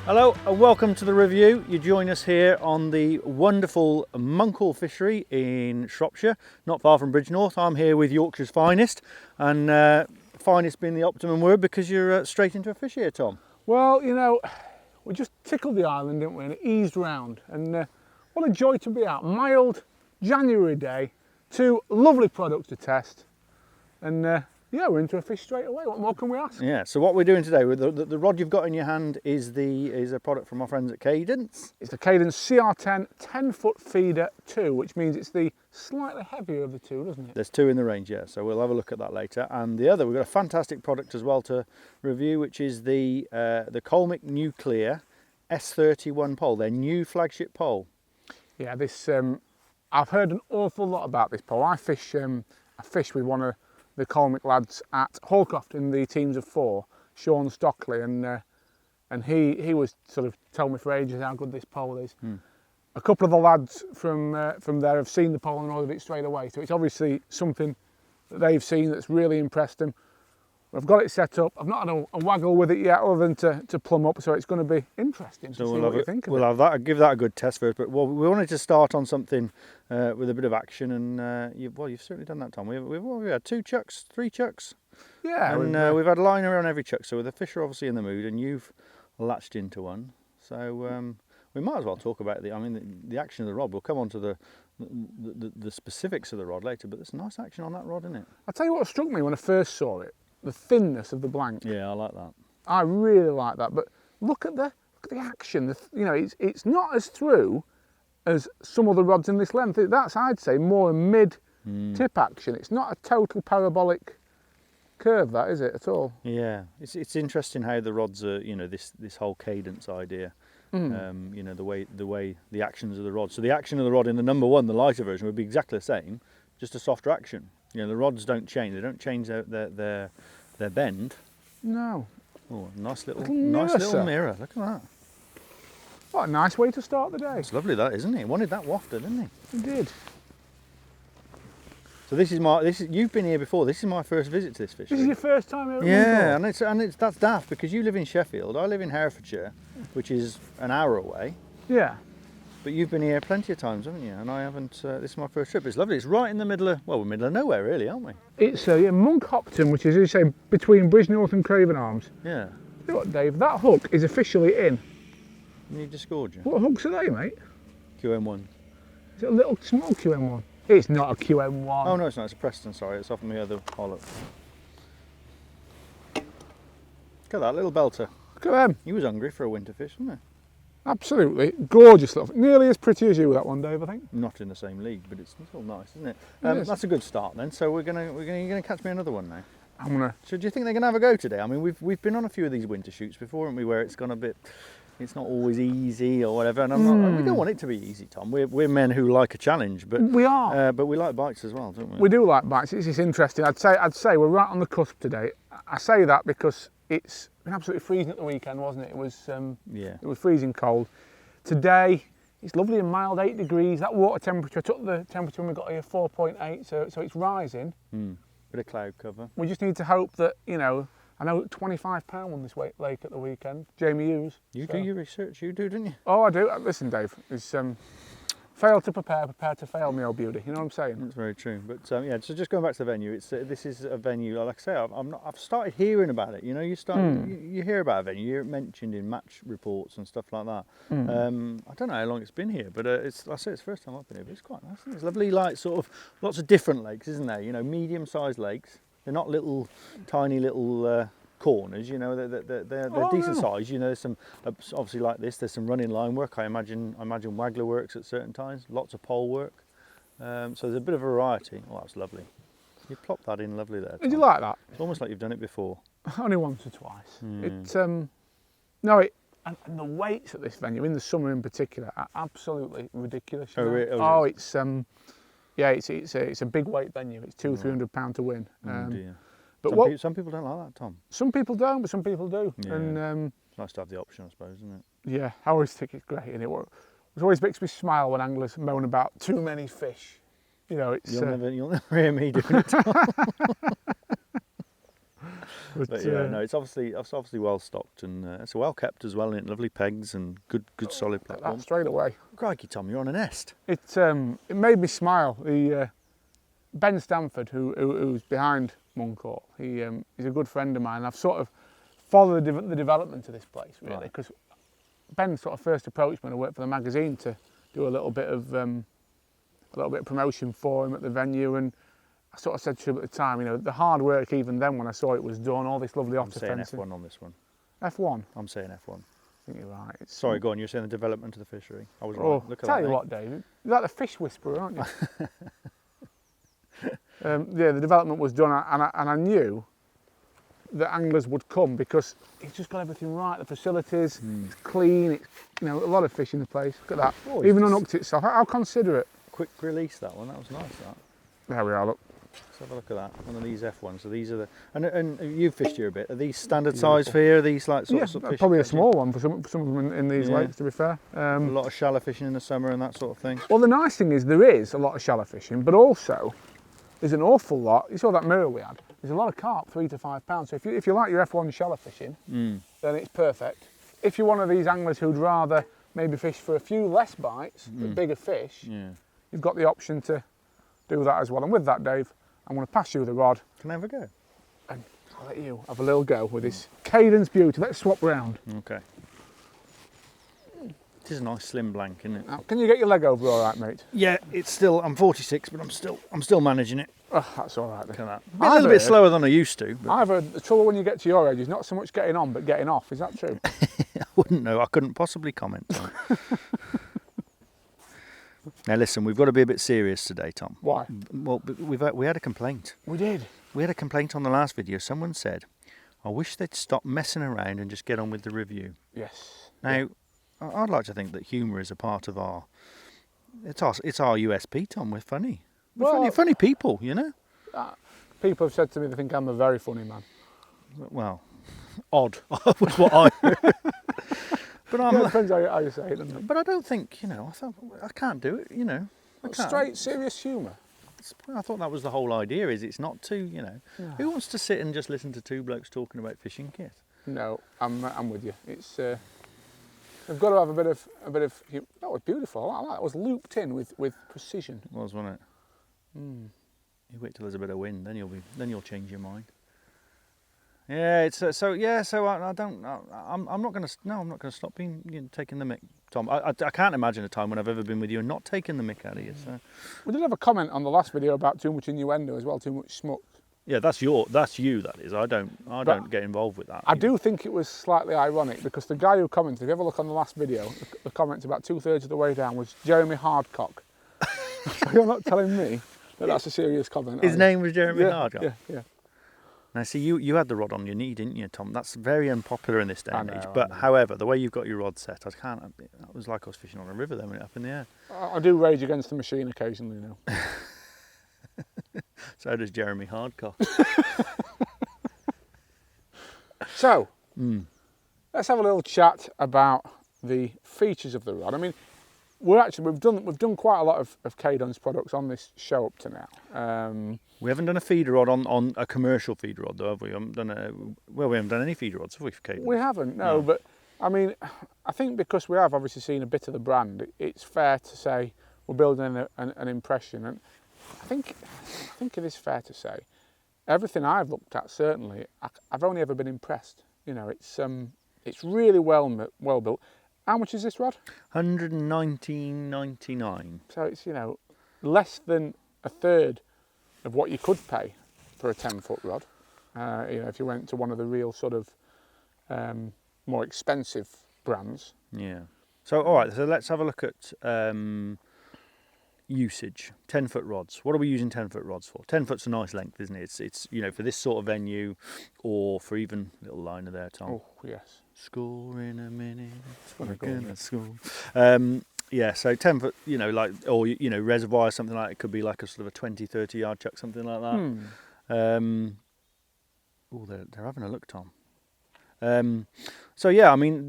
Hello and welcome to the review. You join us here on the wonderful Monkhall Fishery in Shropshire, not far from Bridgnorth. I'm here with Yorkshire's finest, and finest being the optimum word because you're straight into a fish here, Tom. Well, you know, we just tickled the island, didn't we, and it eased round, and what a joy to be out. Mild January day, two lovely products to test, and yeah, we're into a fish straight away. What more can we ask? Yeah, so what we're doing today, with the rod you've got in your hand is a product from our friends at Cadence. It's the Cadence CR10 10-foot feeder 2, which means it's the slightly heavier of the two, doesn't it? There's two in the range, yeah, so we'll have a look at that later. And the other, we've got a fantastic product as well to review, which is the Colmic Nucleare S31 pole, their new flagship pole. Yeah, this I've heard an awful lot about this pole. I fish with one of the Colmic lads at Hallcroft in the teams of 4, Sean Stockley, and he was sort of telling me for ages how good this pole is. A couple of the lads from there have seen the pole and ordered it straight away, so it's obviously something that they've seen that's really impressed them. I've got it set up. I've not had a waggle with it yet other than to plumb up, so it's going to be interesting to see what you think of it. We'll have that, give that a good test first, but we wanted to start on something with a bit of action, and you've certainly done that, Tom. We've had 2 chucks, 3 chucks, Yeah, and we've had a liner on every chuck, so the fish are obviously in the mood, and you've latched into one, so we might as well talk about the action of the rod. We'll come on to the specifics of the rod later, but there's nice action on that rod, isn't it? I'll tell you what struck me when I first saw it. The thinness of the blank. Yeah, I like that. I really like that. But look at the action. You know, it's not as through as some other rods in this length. That's, I'd say, more a mid-tip action. It's not a total parabolic curve, that is it at all? Yeah, it's interesting how the rods are. You know, this whole cadence idea. You know, the way the actions of the rod. So the action of the rod in the number 1, the lighter version, would be exactly the same, just a softer action. You know, the rods don't change. They don't change their bend. No. Oh, nice little sir. mirror. Look at that. What a nice way to start the day. It's lovely, that, isn't it? He wanted that wafted, didn't he? He did. So you've been here before. This is my first visit to this fishery. This is your first time here? Yeah, and that's daft because you live in Sheffield. I live in Herefordshire, which is an hour away. Yeah. But you've been here plenty of times, haven't you? And I haven't. This is my first trip. It's lovely. It's right in the middle of, well, we're middle of nowhere, really, aren't we? It's Monkhopton, which is, as you say, between Bridgnorth and Craven Arms. Yeah. You know what, Dave? That hook is officially in. You just scored you. What hooks are they, mate? QM1. Is it a little small QM1? It's not a QM1. Oh no, it's not. It's a Preston. Sorry, it's off my other pollock. Look at that little belter. Look at them. He was hungry for a winter fish, wasn't he? Absolutely. Gorgeous little, nearly as pretty as you, that one, Dave, I think. Not in the same league, but it's still nice, isn't it? Yes. That's a good start then. So you're gonna catch me another one now. I'm gonna. So do you think they're gonna have a go today? I mean, we've been on a few of these winter shoots before, haven't we? Where it's gone a bit. It's not always easy or whatever, and we don't want it to be easy, Tom. We're men who like a challenge, but we are. But we like bites as well, don't we? We do like bites. It's interesting. I'd say we're right on the cusp today. I say that because it's been absolutely freezing at the weekend, wasn't it? It was. Yeah. It was freezing cold. Today it's lovely and mild, 8 degrees. That water temperature, I took the temperature when we got here, 4.8, so it's rising. Bit of cloud cover. We just need to hope that, you know, I know £25 on this lake at the weekend. Jamie Hughes. You do your research, you do, didn't you? Oh, I do. Listen, Dave, it's fail to prepare, prepare to fail, me old beauty. You know what I'm saying? That's very true. But yeah, so just going back to the venue, this is a venue. Like I say, I've started hearing about it. You know, you hear about a venue, you hear it mentioned in match reports and stuff like that. I don't know how long it's been here, but like I say, it's the first time I've been here. But it's quite nice. Isn't it? It's lovely, like sort of lots of different lakes, isn't there? You know, medium-sized lakes. They're not little, tiny little. Corners, you know, they're decent size. You know, there's some obviously like this. There's some running line work. I imagine waggler works at certain times. Lots of pole work. So there's a bit of variety. Oh, that's lovely. You plopped that in lovely there, Tom. Did you like that? It's almost like you've done it before. Only once or twice. And the weights at this venue in the summer in particular are absolutely ridiculous. It's a big weight venue. It's £200-300 to win. Dear. But some people don't like that, Tom. Some people don't, but some people do. Yeah. And it's nice to have the option, I suppose, isn't it? Yeah, I always think it's great, and it always makes me smile when anglers moan about too many fish. You know, it's you'll never hear me doing it, Tom. But yeah, no, it's obviously well stocked, and it's well kept as well, and lovely pegs and good solid platform. That straight away. Crikey, Tom, you're on a nest. It made me smile. Ben Stanford, who's behind Monkhall, he's a good friend of mine. I've sort of followed the development of this place really, because Ben sort of first approached me when I worked for the magazine to do a little bit of promotion for him at the venue, and I sort of said to him at the time, you know, the hard work even then when I saw it was done, all this lovely otter fencing. I'm saying F1 on this one. F1? I'm saying F1. I think you're right. Sorry, go on, you're saying the development of the fishery. I was right. Look at tell that, you what, David, you're like the fish whisperer, aren't you? Yeah, the development was done, and I knew that anglers would come because he's just got everything right. The facilities, it's clean, it's, you know, a lot of fish in the place. Look at that. Oh, even unhooked itself. How considerate. Quick release, that one. That was nice, that. There we are, look. Let's have a look at that. One of these F1s. So these are the... And you've fished here a bit. Are these standard size for here? Are these like sort of fish? Probably a small one for some of them in these lakes, to be fair. A lot of shallow fishing in the summer and that sort of thing. Well, the nice thing is there is a lot of shallow fishing, but also there's an awful lot. You saw that mirror we had. There's a lot of carp, 3 to 5 pounds. So if you like your F1 shallow fishing, then it's perfect. If you're one of these anglers who'd rather maybe fish for a few less bites, but bigger fish, you've got the option to do that as well. And with that, Dave, I'm going to pass you the rod. Can I have a go? And I'll let you have a little go with this Cadence Beauty. Let's swap round. Okay. It is a nice slim blank, isn't it? Now, can you get your leg over all right, mate? Yeah, it's still. I'm 46, but I'm still managing it. Oh, that's all right. Look at that. A little bit slower than I used to. But I've heard the trouble when you get to your age is not so much getting on, but getting off. Is that true? I wouldn't know. I couldn't possibly comment on it. Now listen, we've got to be a bit serious today, Tom. Why? Well, we had a complaint. We did. We had a complaint on the last video. Someone said, "I wish they'd stop messing around and just get on with the review." Yes. Now, I'd like to think that humour is a part of our. It's our USP, Tom. We're funny. We're funny people, you know. People have said to me they think I'm a very funny man. Well, odd was what I heard. But it depends how you say it, doesn't it? But I don't think, you know, I can't do it, you know. Straight, serious humour. I thought that was the whole idea, is it's not too, you know. Yeah. Who wants to sit and just listen to two blokes talking about fishing kit? No, I'm with you. It's I've got to have a bit of that was beautiful. I like that. It was looped in with precision. It was, wasn't it? You wait till there's a bit of wind, then you'll change your mind. Yeah, it's I'm not going to stop being taking the mick, Tom. I can't imagine a time when I've ever been with you and not taking the mick out of you. So we did have a comment on the last video about too much innuendo as well, too much smuck. Yeah, that's you. That is. I don't get involved with that. I do think it was slightly ironic because the guy who commented, if you ever look on the last video, the comments about 2/3 of the way down was Jeremy Hardcock. So you're not telling me that that's a serious comment. His name was Jeremy Hardcock. Yeah. Now, see, you had the rod on your knee, didn't you, Tom? That's very unpopular in this day and age. But however, the way you've got your rod set, that was like I was fishing on a river then when it up in the air. I do rage against the machine occasionally now. So does Jeremy Hardcock. So, let's have a little chat about the features of the rod. I mean, we've done quite a lot of Cadence products on this show up to now. We haven't done a feeder rod on a commercial feeder rod, though, have we? We haven't done any feeder rods, have we, for Cadence? We haven't, no. But I mean, I think because we have obviously seen a bit of the brand, it's fair to say we're building an impression. And I think it is fair to say everything I've looked at, certainly, I've only ever been impressed. You know, it's really well built. How much is this rod? $119.99. So it's, you know, less than a third of what you could pay for a 10-foot rod. You know, if you went to one of the real sort of more expensive brands. Yeah. So all right. So let's have a look at usage. 10-foot rods. What are we using 10-foot rods for? 10 foot's a nice length, isn't it? It's you know, for this sort of venue, or for even little liner there, Tom. Oh yes. Score in a minute. We're gonna score. Yeah, so 10 foot, you know, like, or, you know, reservoir, something like it could be like a sort of a 20, 30 yard chuck, something like that. Oh, they're having a look, Tom. So yeah, I mean,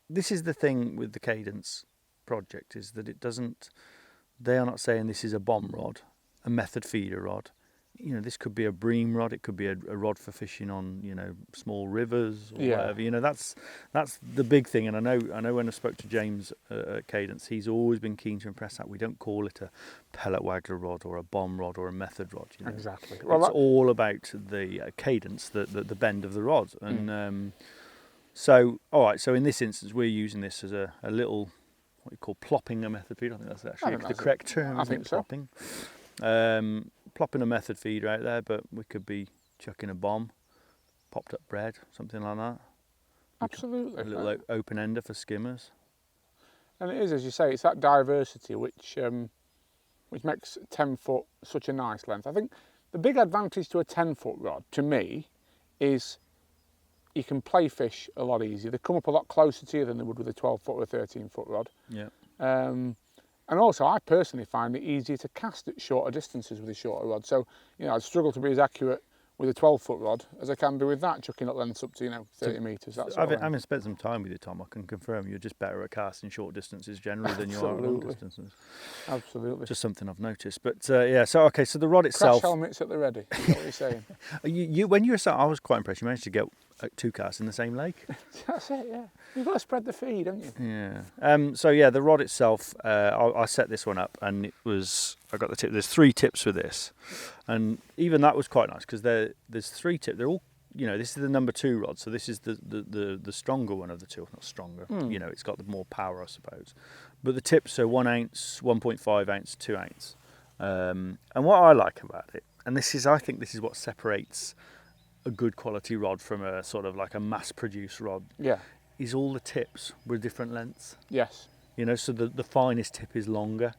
this is the thing with the Cadence project, is that they are not saying this is a bomb rod, a method feeder rod. this could be a bream rod, it could be a rod for fishing on, small rivers or whatever. That's the big thing. And I know when I spoke to James at Cadence, he's always been keen to impress that we don't call it a pellet waggler rod or a bomb rod or a method rod. Exactly. Well, it's all about the cadence, the bend of the rod. And so, all right, so in this instance, we're using this as a little, what you call plopping a method feed. I think that's actually the correct term, isn't it? Plopping. Plopping a method feeder out there, but we could be chucking a bomb, popped up bread, something like that. Absolutely. A little open ender for skimmers. And it is, as you say, it's that diversity which makes 10 foot such a nice length. I think the big advantage to a 10-foot rod, to me, is you can play fish a lot easier. They come up a lot closer to you than they would with a 12-foot or a 13-foot rod. Yeah. And also, I personally find it easier to cast at shorter distances with a shorter rod. So, I'd struggle to be as accurate with a 12-foot rod as I can be with that, chucking at lengths up to 30 metres. Having spent some time with you, Tom, I can confirm you're just better at casting short distances generally than you are at long distances. Absolutely. Just something I've noticed. But so the rod itself. Crash helmets at the ready. Is what you're saying. When you were starting, I was quite impressed. You managed to get 2 casts in the same lake. That's it. Yeah. You've got to spread the feed, haven't you? Yeah. The rod itself, I set this one up, and I got the tip. There's 3 tips for this, and even that was quite nice because there's 3 tips. They're all, this is the number 2 rod, so this is the stronger one of the two. Not stronger, it's got the more power, I suppose. But the tips are 1 ounce, 1.5 ounce, 2 ounce. And what I like about it, and I think this is what separates a good quality rod from a sort of like a mass-produced rod. Yeah. Is all the tips with different lengths. Yes. So the finest tip is longer.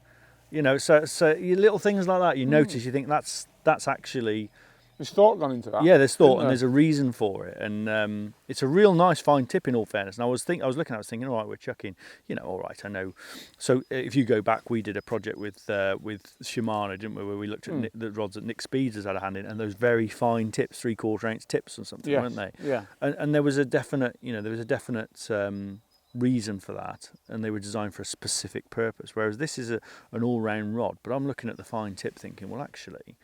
So you little things like that, you notice, you think that's actually... There's thought gone into that. Yeah, there's thought, and there's a reason for it. And it's a real nice fine tip in all fairness. And I was thinking, all right, we're chucking, all right, I know. So if you go back, we did a project with Shimano, didn't we, where we looked at the rods that Nick Speeds has had a hand in, and those very fine tips, 3/4 ounce tips or something, weren't they? Yeah. And there was a definite, reason for that, and they were designed for a specific purpose. Whereas this is an all-round rod, but I'm looking at the fine tip thinking, well, actually,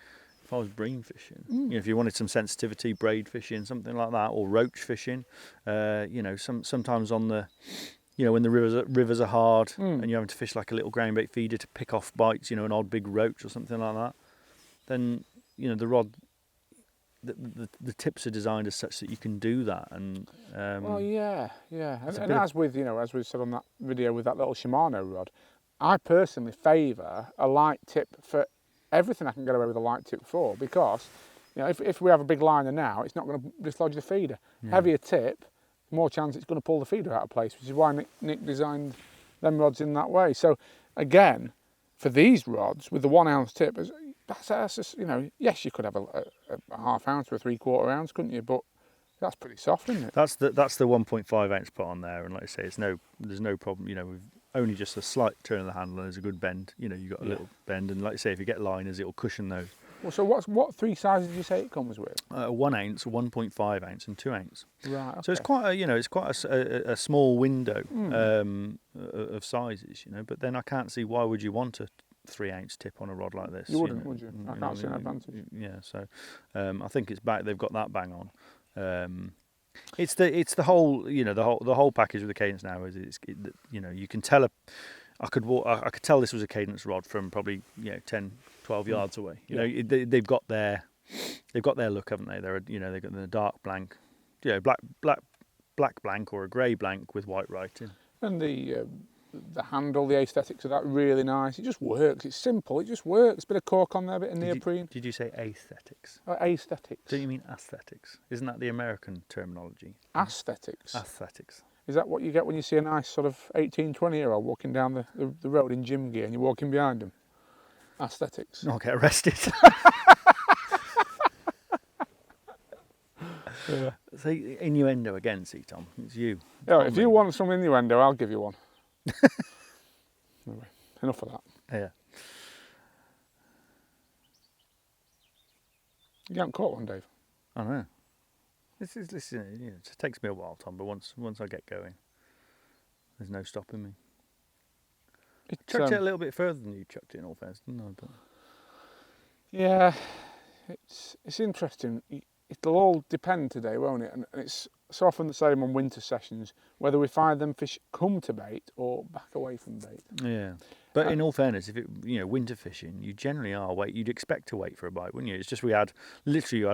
if I was bream fishing, if you wanted some sensitivity, braid fishing, something like that, or roach fishing, sometimes on the, when the rivers are hard and you're having to fish like a little ground bait feeder to pick off bites, an odd big roach or something like that, then the rod, the tips are designed as such that you can do that. And and as with as we said on that video with that little Shimano rod, I personally favour a light tip for everything I can get away with a light tip for, because if we have a big liner now, it's not going to dislodge the feeder. Heavier tip, more chance it's going to pull the feeder out of place, which is why Nick designed them rods in that way. So again, for these rods with the 1 ounce tip, that's just, yes, you could have a 1/2 ounce or a 3/4 ounce, couldn't you? But that's pretty soft, isn't it? That's the 1.5 ounce put on there, and like I say, there's no problem. We've only just a slight turn of the handle, and there's a good bend. You've got a little bend, and like I say, if you get liners, it'll cushion those. Well, so what 3 sizes did you say it comes with? 1 ounce, 1.5 ounce, and 2 ounce. Right. Okay. So it's quite a small window of sizes, But then I can't see why would you want a 3 ounce tip on a rod like this. You wouldn't, would you? I can't see an advantage. Yeah, so I think it's back. They've got that bang on. It's the whole the whole package with the Cadence now is you can tell I could tell this was a Cadence rod from probably 10, 12 yards away. They've got their look, haven't they? They've got the dark blank, black blank or a grey blank with white writing. And the handle, the aesthetics of that, really nice. It just works. It's simple. It just works. Bit of cork on there, bit of neoprene. Did you say aesthetics? Aesthetics. Don't you mean aesthetics? Isn't that the American terminology? Aesthetics. Aesthetics. Is that what you get when you see a nice sort of 18, 20-year-old walking down the road in gym gear and you're walking behind them? Aesthetics. I'll get arrested. Yeah. So innuendo again, see, Tom. It's you. Yeah, if you want some innuendo, I'll give you one. Anyway, enough of that. Yeah. You haven't caught one, Dave. I know. This it takes me a while, Tom, but once I get going, there's no stopping me. I chucked it a little bit further than you chucked it, in all fairness, didn't I? But... Yeah, it's interesting. It'll all depend today, won't it? And it's so often the same on winter sessions, whether we find them fish come to bait or back away from bait. Yeah. But in all fairness, if it, winter fishing, you generally you'd expect to wait for a bite, wouldn't you? It's just you had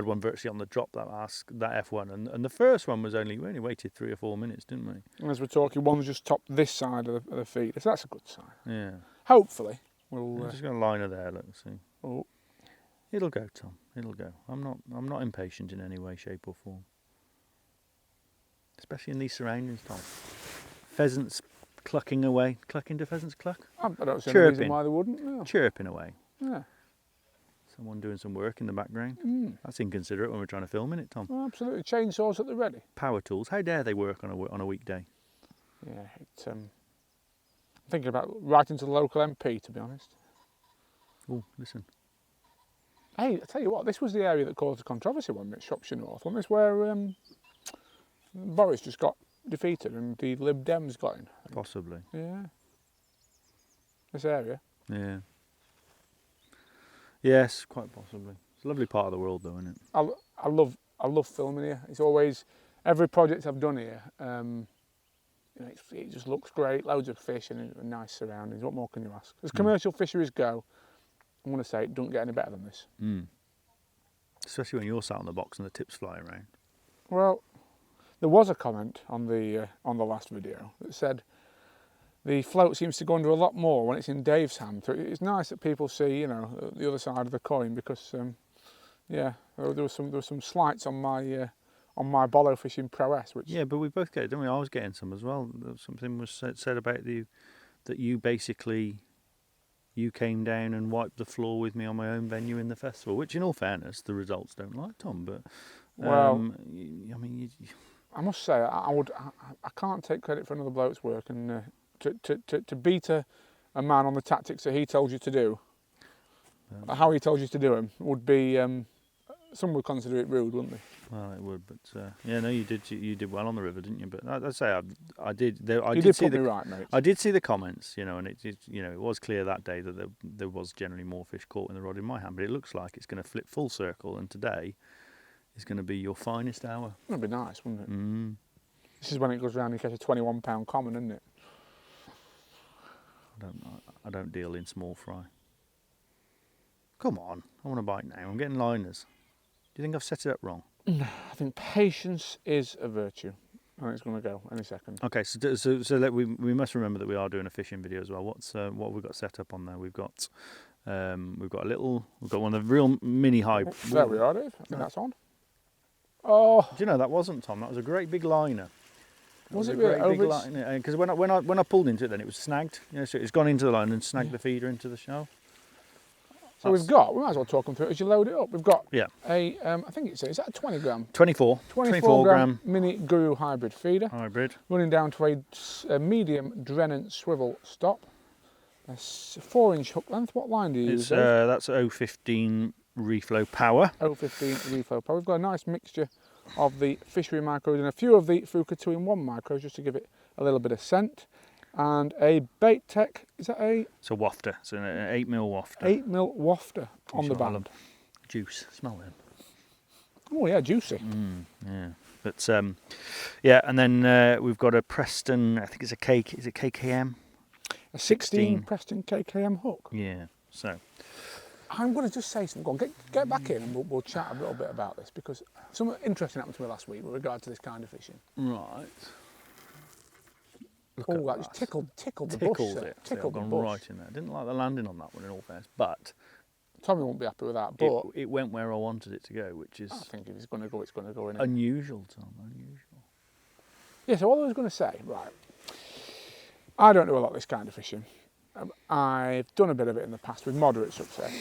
one virtually on the drop that F1, and the first one we only waited 3 or 4 minutes, didn't we? And as we're talking, one's just topped this side of the feeder, so that's a good sign. Yeah. Hopefully, we'll. I'm just going to line her there. Let's see. Oh. It'll go, Tom. It'll go. I'm not impatient in any way, shape, or form. Especially in these surroundings, Tom. Pheasants clucking away. Clucking, do pheasants cluck? I don't see any reason why they wouldn't. No. Chirping away. Yeah. Someone doing some work in the background. That's inconsiderate when we're trying to film in it, Tom. Oh, absolutely. Chainsaws at the ready. Power tools. How dare they work on a weekday? Yeah. I'm thinking about writing to the local MP, to be honest. Oh, listen. Hey, I tell you what, this was the area that caused the controversy, wasn't it? Shropshire North. Wasn't this where Boris just got defeated and the Lib Dems got in? Possibly. Yeah. This area. Yeah. Yes, quite possibly. It's a lovely part of the world, though, isn't it? I love filming here. It's always every project I've done here. It just looks great. Loads of fish and nice surroundings. What more can you ask? As commercial fisheries go, I'm going to say it doesn't get any better than this. Especially when you're sat on the box and the tips fly around. Well, there was a comment on the last video that said the float seems to go under a lot more when it's in Dave's hand. So it's nice that people see, the other side of the coin because, there was some slights on my bollow fishing prowess. Which but we both get it, didn't we? I was getting some as well. Something was said about that you basically. You came down and wiped the floor with me on my own venue in the festival, which, in all fairness, the results don't like, Tom. But I must say, I can't take credit for another bloke's work, and to beat a man on the tactics that he told you to do, how he told you to do them, would be. Some would consider it rude, wouldn't they? Well, it would, but you did well on the river, didn't you? But I'd say I did. You did put me right, mate. I did see the comments, and it was clear that day that there was generally more fish caught in the rod in my hand. But it looks like it's going to flip full circle, and today is going to be your finest hour. That'd be nice, wouldn't it? This is when it goes round and you catch a 21-pound common, isn't it? I don't deal in small fry. Come on, I want to bite now. I'm getting liners. Do you think I've set it up wrong? No, I think patience is a virtue. I think it's going to go any second. Okay, so we must remember that we are doing a fishing video as well. What have we got set up on there? We've got one of the real mini hybrid. There we are, Dave. I think that's on. Oh, do you know that wasn't, Tom? That was a great big liner. Was it really? Because when I pulled into it, then it was snagged. So it's gone into the line and snagged the feeder into the shell. So we might as well talk them through it as you load it up. We've got a, I think is that a 20 gram? 24 gram mini guru hybrid feeder. Hybrid. Running down to a medium Drennan swivel stop. A 4-inch hook length. What line do you use? That's 015 reflow power. 015 reflow power. We've got a nice mixture of the fishery micros and a few of the Fuka 2-in-1 micros just to give it a little bit of scent. And a Bait Tech, is that a? It's a wafter, it's an 8mm wafter. 8mm wafter on the band. Juice, smell them. Oh yeah, juicy. Yeah, but and then we've got a Preston, I think it's is it KKM? A 16 Preston KKM hook. Yeah, so. I'm going to just say something. Go on, get back in and we'll chat a little bit about this because something interesting happened to me last week with regard to this kind of fishing. Right. Oh, that just tickled the bush. Tickled the bush. Right in there. I didn't like the landing on that one in all fairness, but Tommy won't be happy with that. But it went where I wanted it to go, which is. I think if it's going to go, it's going to go in. Unusual, Tom. Unusual. Yeah. So what I was going to say, right? I don't do a lot of this kind of fishing. I've done a bit of it in the past with moderate success,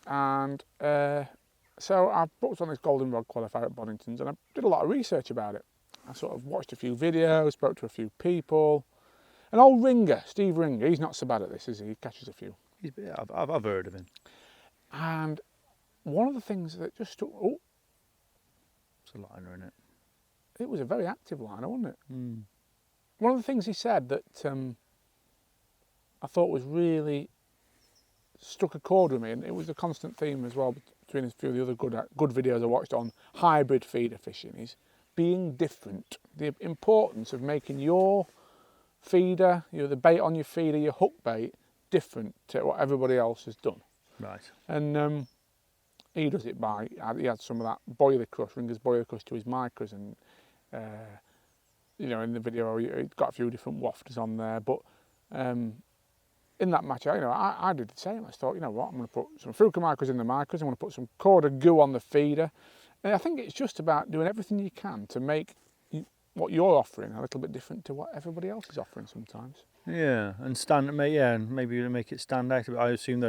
and so I booked on this golden rod qualifier at Bonington's, and I did a lot of research about it. I sort of watched a few videos, spoke to a few people. An old ringer, Steve Ringer, he's not so bad at this, is he? He catches a few. I've heard of him. And one of the things that just took... Oh. It's a liner, isn't it? It was a very active liner, wasn't it? Mm. One of the things he said that I thought was really struck a chord with me, and it was a constant theme as well between a few of the other good videos I watched on hybrid feeder fishing is being different. The importance of making your feeder, the bait on your feeder, your hook bait, different to what everybody else has done. Right. And he does it by, he had some of that boiler crush, Ringer's boiler crush to his micros, and in the video he got a few different wafters on there, but in that match, I did the same. I thought, you know what, I'm going to put some Fruca micros in the micros, I'm going to put some Corda goo on the feeder, and I think it's just about doing everything you can to make what you're offering a little bit different to what everybody else is offering sometimes. Yeah, and maybe make it stand out. I assume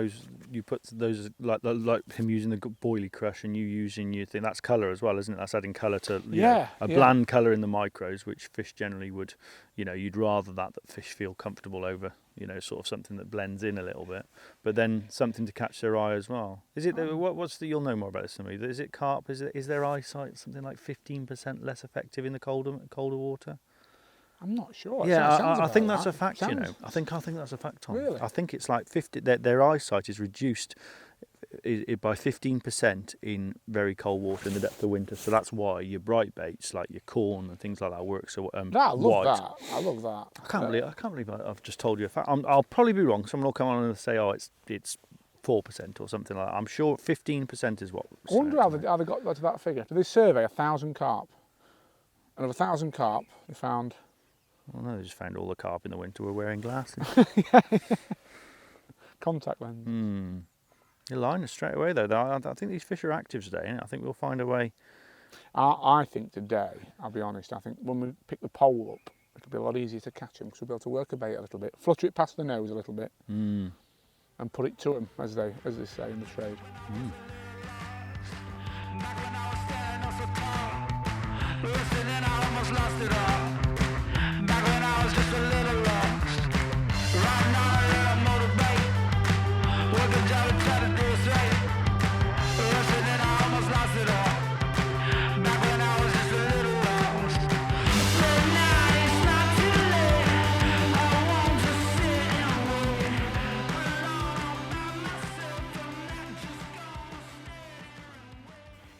you put those like him using the boilie crush and you using your thing. That's colour as well, isn't it? That's adding colour to bland colour in the micros, which fish generally would. You'd rather that fish feel comfortable over. Sort of something that blends in a little bit, but then something to catch their eye as well. Is it you'll know more about this than me? Is it carp? Is their eyesight something like 15% less effective in the colder water? I'm not sure. Yeah, I think that's a fact. I think that's a fact, Tom. Really? I think it's like 50. Their eyesight is reduced by 15% in very cold water in the depth of winter. So that's why your bright baits like your corn and things like that work so I love white. that. I love that. I can't believe I've just told you a fact. I'll probably be wrong. Someone will come on and say, it's 4% or something like that. I'm sure 15% is what. I wonder how they got to that figure. Did they survey 1,000 carp? And of 1,000 carp, they found. Well, no, they just found all the carp in the winter were wearing glasses. Contact lens. You're lying straight away though. I think these fish are active today, and I think we'll find a way. I think today, I'll be honest, I think when we pick the pole up, it'll be a lot easier to catch them because we'll be able to work a bait a little bit, flutter it past the nose a little bit, and put it to them, as they say in the trade.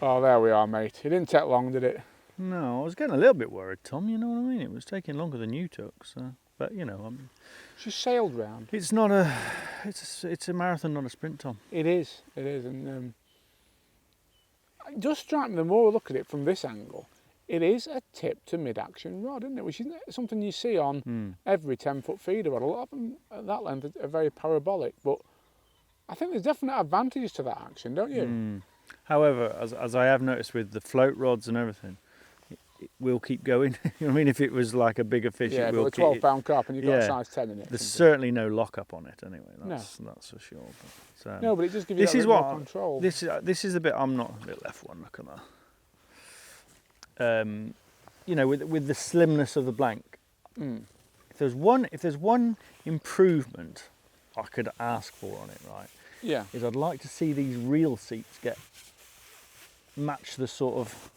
Oh, there we are, mate. It didn't take long, did it? No, I was getting a little bit worried, Tom. You know what I mean? It was taking longer than you took. So, but She sailed round. It's not a. It's a marathon, not a sprint, Tom. It is, and it does strike me the more I look at it from this angle. It is a tip to mid-action rod, isn't it? Which is something you see on every 10-foot feeder rod. A lot of them at that length are very parabolic, but I think there's definite advantages to that action, don't you? However, as I have noticed with the float rods and everything, it will keep going. You know what I mean? If it was like a bigger fish, yeah, it will keep... Yeah, but a 12-pound carp and you've got a size 10 in it. There's certainly no lock-up on it anyway, that's for sure. But, no, but it just gives you that more control. This is the bit I'm not a bit left one, look at that. With the slimness of the blank, if there's one improvement I could ask for on it, right? Yeah. Is I'd like to see these reel seats match the sort of,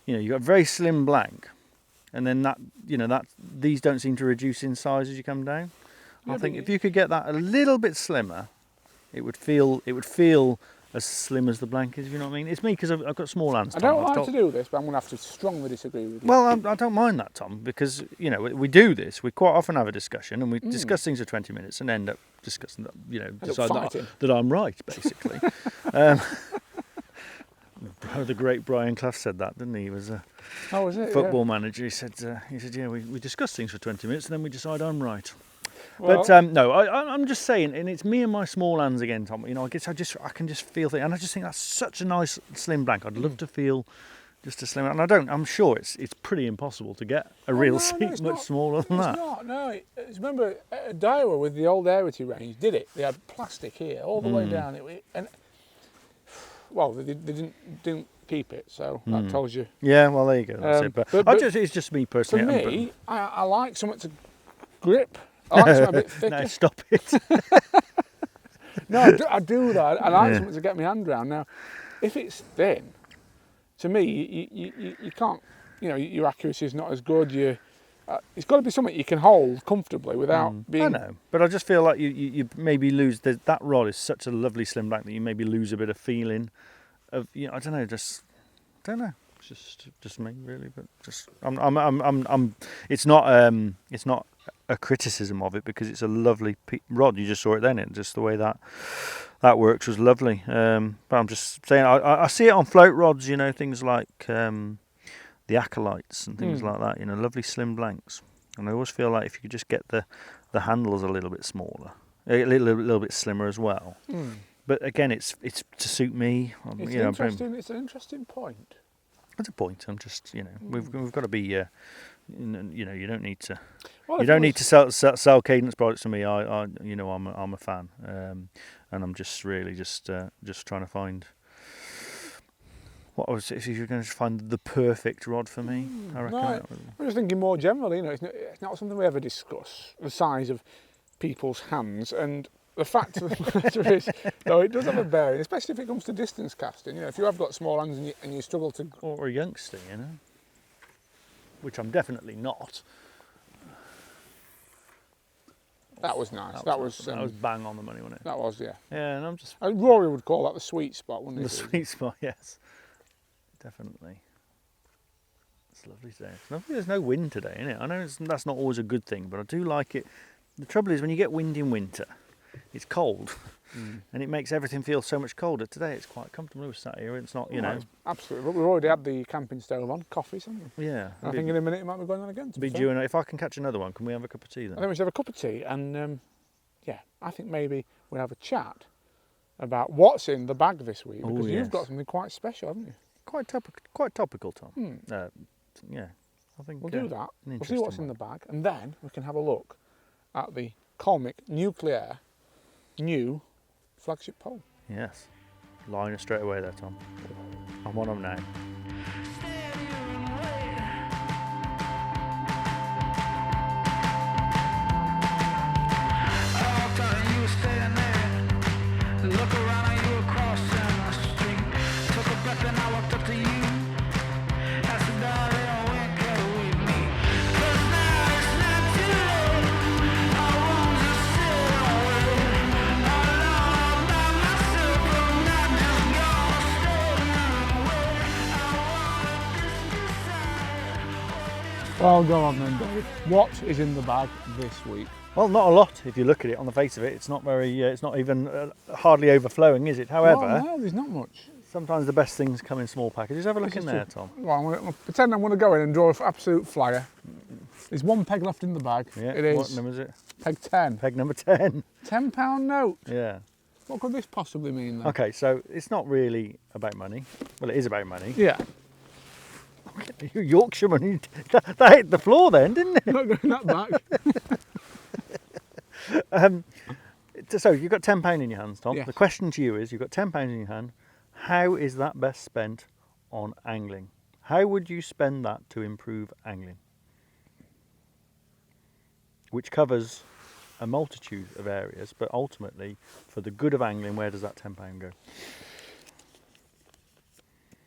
you've got a very slim blank, and then these don't seem to reduce in size as you come down. Yeah, I think if you could get that a little bit slimmer, it would feel as slim as the blank is, if you know what I mean. It's me because I've got small hands, Tom. I don't like to do this, but I'm going to have to strongly disagree with you. Well, I don't mind that, Tom, because, we do this. We quite often have a discussion, and we discuss things for 20 minutes and end up discussing that, decide that I'm right, basically. The great Brian Clough said that, didn't he? He was a football manager. He said, yeah, we discuss things for 20 minutes and then we decide I'm right. Well, but no, I'm just saying, and it's me and my small hands again, Tom. I guess I can just feel things, and I just think that's such a nice slim blank. I'd love to feel just a slim, and I'm sure it's pretty impossible to get a real seat much smaller than that. It's not. No, remember Daiwa with the old Aerity range did it. They had plastic here all the way down, they didn't keep it, so that tells you. Yeah, well there you go. That's it. But it's just me personally. For me, I like something to grip. I like something a bit thicker. No, stop it. No, I do that. I like something to get my hand around. Now, if it's thin, to me, you can't. Your accuracy is not as good. It's got to be something you can hold comfortably without being. I know, but I just feel like you maybe lose. That rod is such a lovely slim blank that you maybe lose a bit of feeling I don't know, don't know. It's just me really, but just I'm it's not a criticism of it, because it's a lovely rod. You just saw it then, just the way that works was lovely. But I'm just saying, I see it on float rods, things like the acolytes and things like that, lovely slim blanks. And I always feel like if you could just get the handles a little bit smaller, a little bit slimmer as well. But again, it's to suit me. It's an interesting point. That's a point. I'm just, we've got to be, you don't need to. Well, you don't need to sell Cadence products to me. I'm a fan, and I'm just really just trying to find. If you're going to find the perfect rod for me, I reckon. No, I'm just thinking more generally. It's not something we ever discuss. The size of people's hands, and the fact of the matter is, though, it does have a bearing, especially if it comes to distance casting. If you have got small hands and you struggle to, or a youngster, which I'm definitely not. That was nice. That was bang on the money, wasn't it? That was, yeah. Yeah, and I'm just. Rory would call that the sweet spot, wouldn't he? The sweet spot, yes, definitely. It's lovely today. It's lovely. There's no wind today, innit? I know that's not always a good thing, but I do like it. The trouble is when you get wind in winter, it's cold, and it makes everything feel so much colder. Today it's quite comfortable. We're sat here. It's not, Absolutely. We've already had the camping stove on, coffees, haven't we? Yeah. I think in a minute it might be going on again. If I can catch another one, can we have a cup of tea then? I think we should have a cup of tea, and I think maybe we'll have a chat about what's in the bag this week, because you've got something quite special, haven't you? Quite topical, Tom. Yeah, I think we'll do that. We'll see what's in the bag, and then we can have a look at the Colmic Nucleare new flagship pole. Yes, line us straight away there, Tom. I'm on them now. Look around at you across the street. Took a breath and I walked up to you. I said, darling, when can we meet? 'Cause now it's not too late. I won't just sit away. Alone by myself, I'm not just gonna stay away. I want this. Well, go on then, Dave. What is in the bag this week? Well, not a lot if you look at it on the face of it. It's not very. It's not even hardly overflowing, is it? However, no, there's not much. Sometimes the best things come in small packages. Have a look in there, Tom. Well, I'm going to pretend I'm going to go in and draw an absolute flyer. There's one peg left in the bag. Yeah. It is. What number is it? Peg 10. Peg number 10. £10 note. Yeah. What could this possibly mean then? Okay, so it's not really about money. Well, it is about money. Yeah. You Yorkshireman, that hit the floor then, didn't it? Not going that back. So you've got £10 in your hands, Tom. Yes. The question to you is, you've got £10 in your hand. How is that best spent on angling? How would you spend that to improve angling? Which covers a multitude of areas, but ultimately, for the good of angling, where does that £10 go?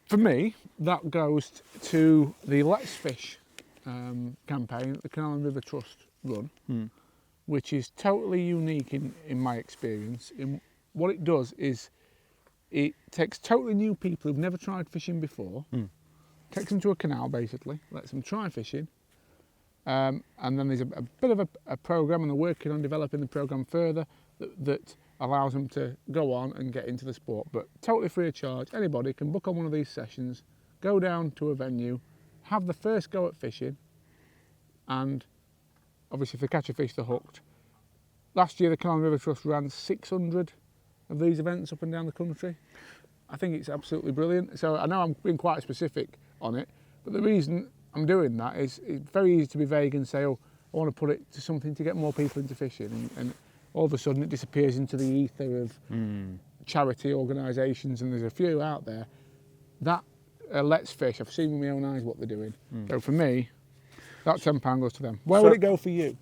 For me, that goes to the Let's Fish campaign that the Canal and River Trust run, which is totally unique in my experience. What it does is it takes totally new people who've never tried fishing before, takes them to a canal basically, lets them try fishing, and then there's a bit of a programme, and they're working on developing the programme further that allows them to go on and get into the sport, but totally free of charge. Anybody can book on one of these sessions, go down to a venue, have the first go at fishing, and obviously if they catch a fish they're hooked. Last year the Canal and River Trust ran 600 of these events up and down the country. I think it's absolutely brilliant. So I know I'm being quite specific on it, but the reason I'm doing that is it's very easy to be vague and say, oh, I want to put it to something to get more people into fishing, and all of a sudden it disappears into the ether of charity organisations, and there's a few out there. That Let's Fish, I've seen with my own eyes what they're doing. So for me, that £10 goes to them. Where would it go for you?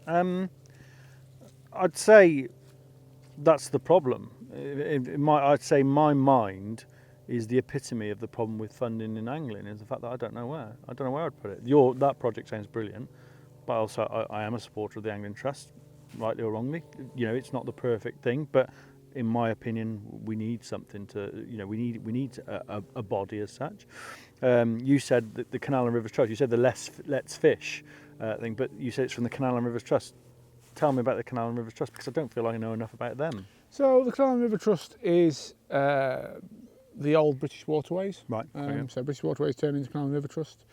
I'd say that's the problem. I'd say my mind is the epitome of the problem with funding in angling, is the fact that I don't know where I'd put it. That project sounds brilliant, but also I am a supporter of the Angling Trust, rightly or wrongly. It's not the perfect thing, but in my opinion, we need something to, we need a body as such. You said that the Canal and Rivers Trust. You said the Let's Fish thing, but you said it's from the Canal and Rivers Trust. Tell me about the Canal and Rivers Trust, because I don't feel like I know enough about them. So the Canal and River Trust is the old British Waterways. Right. Okay. So British Waterways turned into Canal and River Trust.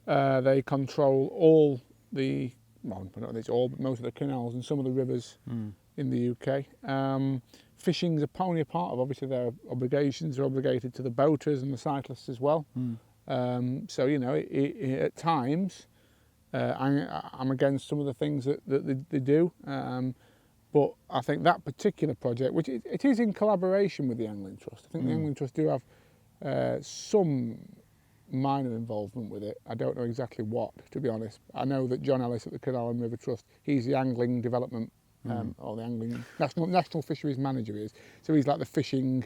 They control all the, well, not it's all, but most of the canals and some of the rivers in the UK. Fishing's only a part of, obviously, their obligations. They're obligated to the boaters and the cyclists as well. So, at times, I'm against some of the things that they do. But I think that particular project, which it is in collaboration with the Angling Trust. I think the Angling Trust do have some minor involvement with it. I don't know exactly what, to be honest. I know that John Ellis at the Canal and River Trust, he's the angling development or the angling national fisheries manager he is. So he's like the fishing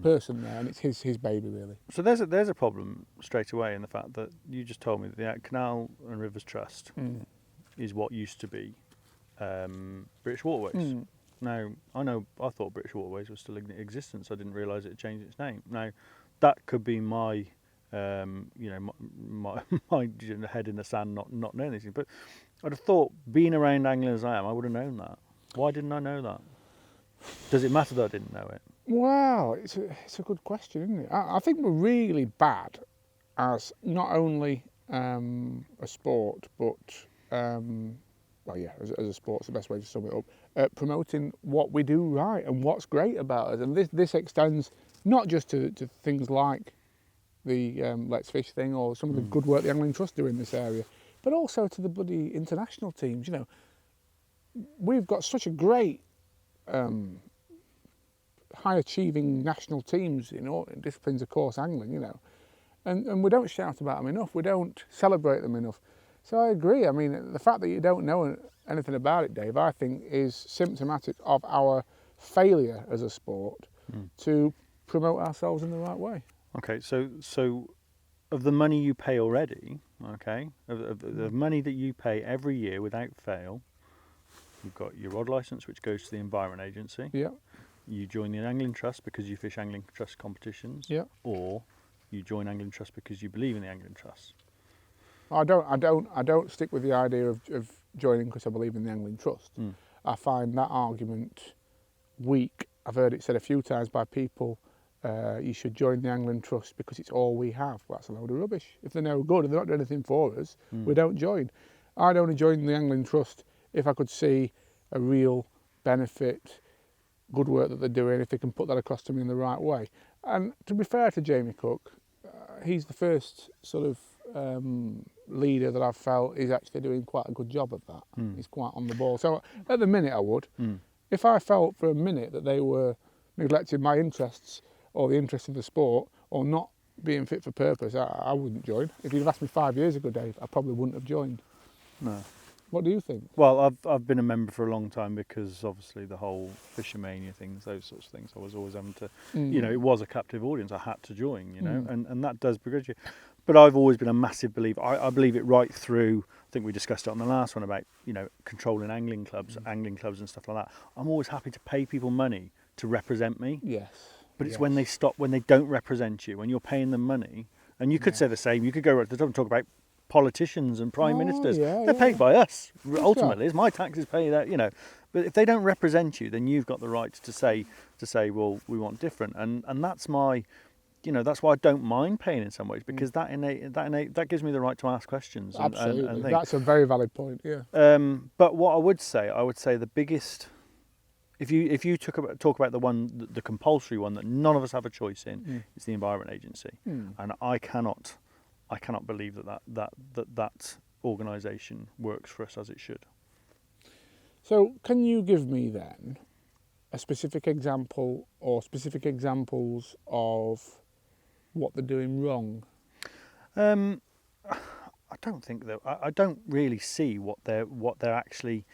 person there, and it's his baby really. So there's a problem straight away in the fact that you just told me that the Canal and Rivers Trust is what used to be British Waterways. Now I thought British Waterways was still in existence. I didn't realise it had changed its name. Now that could be my my head in the sand, not knowing anything. But I'd have thought, being around angling as I am, I would have known that. Why didn't I know that? Does it matter that I didn't know it? Well, it's a good question, isn't it? I think we're really bad as not only a sport, but as a sport's the best way to sum it up, promoting what we do right and what's great about us. And this extends not just to things like the Let's Fish thing or some of the good work the Angling Trust do in this area, but also to the bloody international teams. We've got such a great high achieving national teams in all disciplines of course angling, and we don't shout about them enough, we don't celebrate them enough. So I agree. I mean, the fact that you don't know anything about it, Dave, I think is symptomatic of our failure as a sport to promote ourselves in the right way. Okay, so of the money you pay already, okay, of the money that you pay every year without fail, you've got your rod licence, which goes to the Environment Agency. Yeah. You join the Angling Trust because you fish Angling Trust competitions. Yeah. Or you join Angling Trust because you believe in the Angling Trust. I don't stick with the idea of joining because I believe in the Angling Trust. I find that argument weak. I've heard it said a few times by people, you should join the Angling Trust because it's all we have. Well, that's a load of rubbish. If they're no good, if they're not doing anything for us, we don't join. I'd only join the Angling Trust if I could see a real benefit, good work that they're doing, if they can put that across to me in the right way. And to be fair to Jamie Cook, he's the first sort of leader that I've felt is actually doing quite a good job of that. He's quite on the ball. So at the minute I would. If I felt for a minute that they were neglecting my interests or the interest of the sport or not being fit for purpose, I wouldn't join. If you'd have asked me 5 years ago, Dave, I probably wouldn't have joined. No. What do you think? Well, I've been a member for a long time because obviously the whole Fishermania things, those sorts of things, I was always having to, it was a captive audience. I had to join, and that does begrudge you. But I've always been a massive believer. I believe it right through. I think we discussed it on the last one about controlling angling clubs and stuff like that. I'm always happy to pay people money to represent me. Yes. But it's when they don't represent you, when you're paying them money, and you could say the same. You could go right to the top and talk about politicians and prime ministers. They're paid by us. Ultimately, it's my taxes pay that, But if they don't represent you, then you've got the right to say, well, we want different. And that's my, that's why I don't mind paying in some ways, because that gives me the right to ask questions. Absolutely, and that's a very valid point. Yeah. But what I would say the biggest, if you talk about the compulsory one that none of us have a choice in, it's the Environment Agency, and I cannot believe that organisation works for us as it should. So can you give me then a specific example or specific examples of what they're doing wrong? I don't think that I don't really see what they're actually